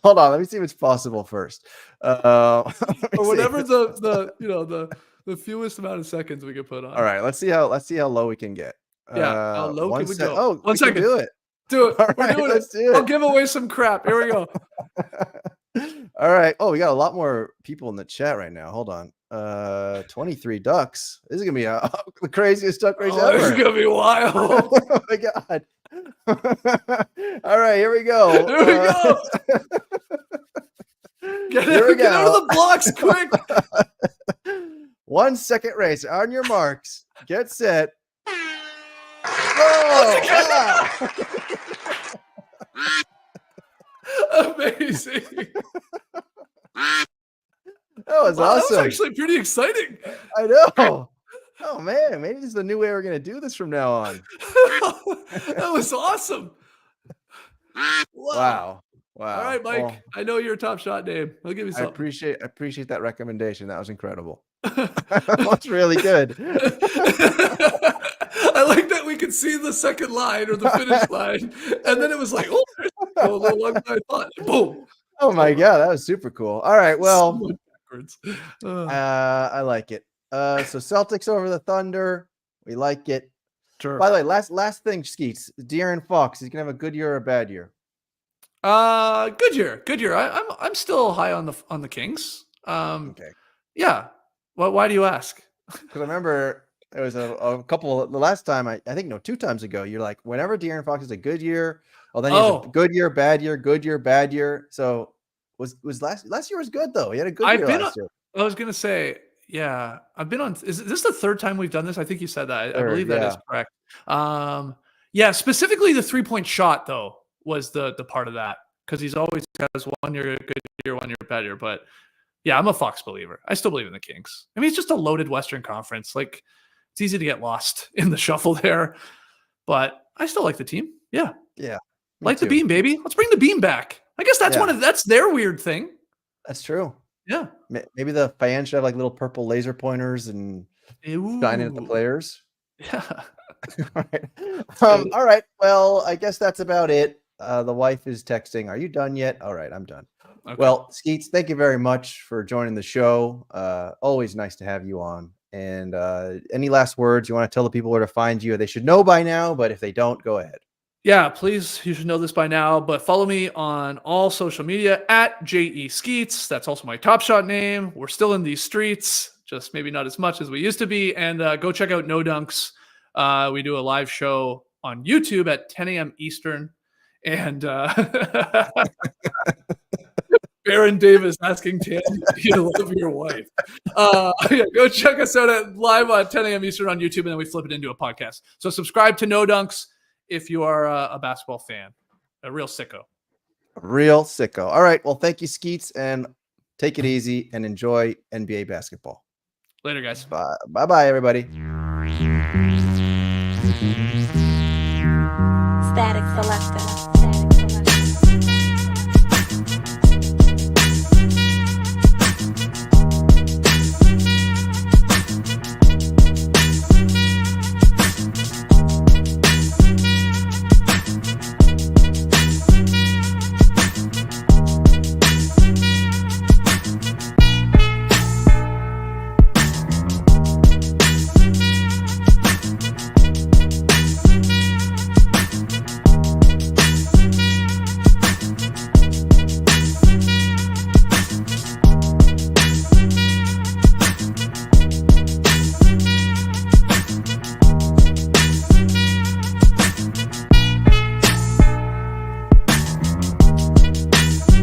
Hold on, let me see what's possible first. Let me or see. whatever the fewest amount of seconds we can put on. All right, let's see how low we can get. Yeah, how low can we go? Oh, 1 we can second. do it. Do it. All We're right, doing it. let's do I'll it. give away some crap. Here we go. All right. Oh, we got a lot more people in the chat right now. Hold on. 23 ducks. This is gonna be the craziest duck race Oh, this is ever. gonna be wild. Oh my god. All right, here we go. Here we go. Get Here we out of go. the blocks quick. 1 second race. On your marks. Get set. Oh, wow. Amazing. That was Wow, that awesome. was actually pretty exciting. I know. Oh man, maybe this is the new way we're gonna do this from now on. That was awesome. Wow. Wow. All right, Mike. Well, I know your top shot name. I'll give you I something. appreciate that recommendation. That was incredible. That was really good. I like that we could see the second line or the finish line, and then it was like, oh, there's a little longer than I thought. Boom. Oh my god, that was super cool. All right, well, So much backwards. I like it. So Celtics over the Thunder. We like it. Sure. By the way, last thing, Skeets. De'Aaron Fox, he's gonna have a good year or a bad year. Good year. Good year. I'm still high on the Kings. Okay. Yeah. Why do you ask? Because I remember there was a couple the last time I think no 2 times ago. You're like, whenever De'Aaron Fox is a good year, then he has a good year, bad year, good year, bad year. So was last year was good though. He had a good year last year. I was gonna say, yeah, I've been on. Is this the third time we've done this? I think you said that. I believe that is correct. Yeah, specifically the 3-point shot though was the part of that, because he's always has 1 year good year, 1 year bad year. But yeah, I'm a Fox believer. I still believe in the Kings. I mean, it's just a loaded Western Conference. Like, it's easy to get lost in the shuffle there, but I still like the team. Yeah, Yeah, like the beam, baby. Let's bring the beam back. I guess that's that's their weird thing. That's true. Yeah, Maybe the fans should have like little purple laser pointers and shining at the players. Yeah. All right. All right. Well, I guess that's about it. The wife is texting. Are you done yet? All right, I'm done. Okay. Well, Skeets, thank you very much for joining the show. Always nice to have you on. And any last words you want to tell the people where to find you? They should know by now, but if they don't, go ahead. Yeah, please. You should know this by now, but follow me on all social media at JE Skeets. That's also my Top Shot name. We're still in these streets, just maybe not as much as we used to be. And go check out No Dunks. We do a live show on YouTube at 10 a.m. Eastern. And Baron Davis asking Tandy, do you love your wife? Yeah, go check us out at live at 10 a.m. Eastern on YouTube, and then we flip it into a podcast. So subscribe to No Dunks if you are a basketball fan. A real sicko. A real sicko. All right. Well, thank you, Skeets, and take it easy and enjoy NBA basketball. Later, guys. Bye-bye, everybody. Static Selector.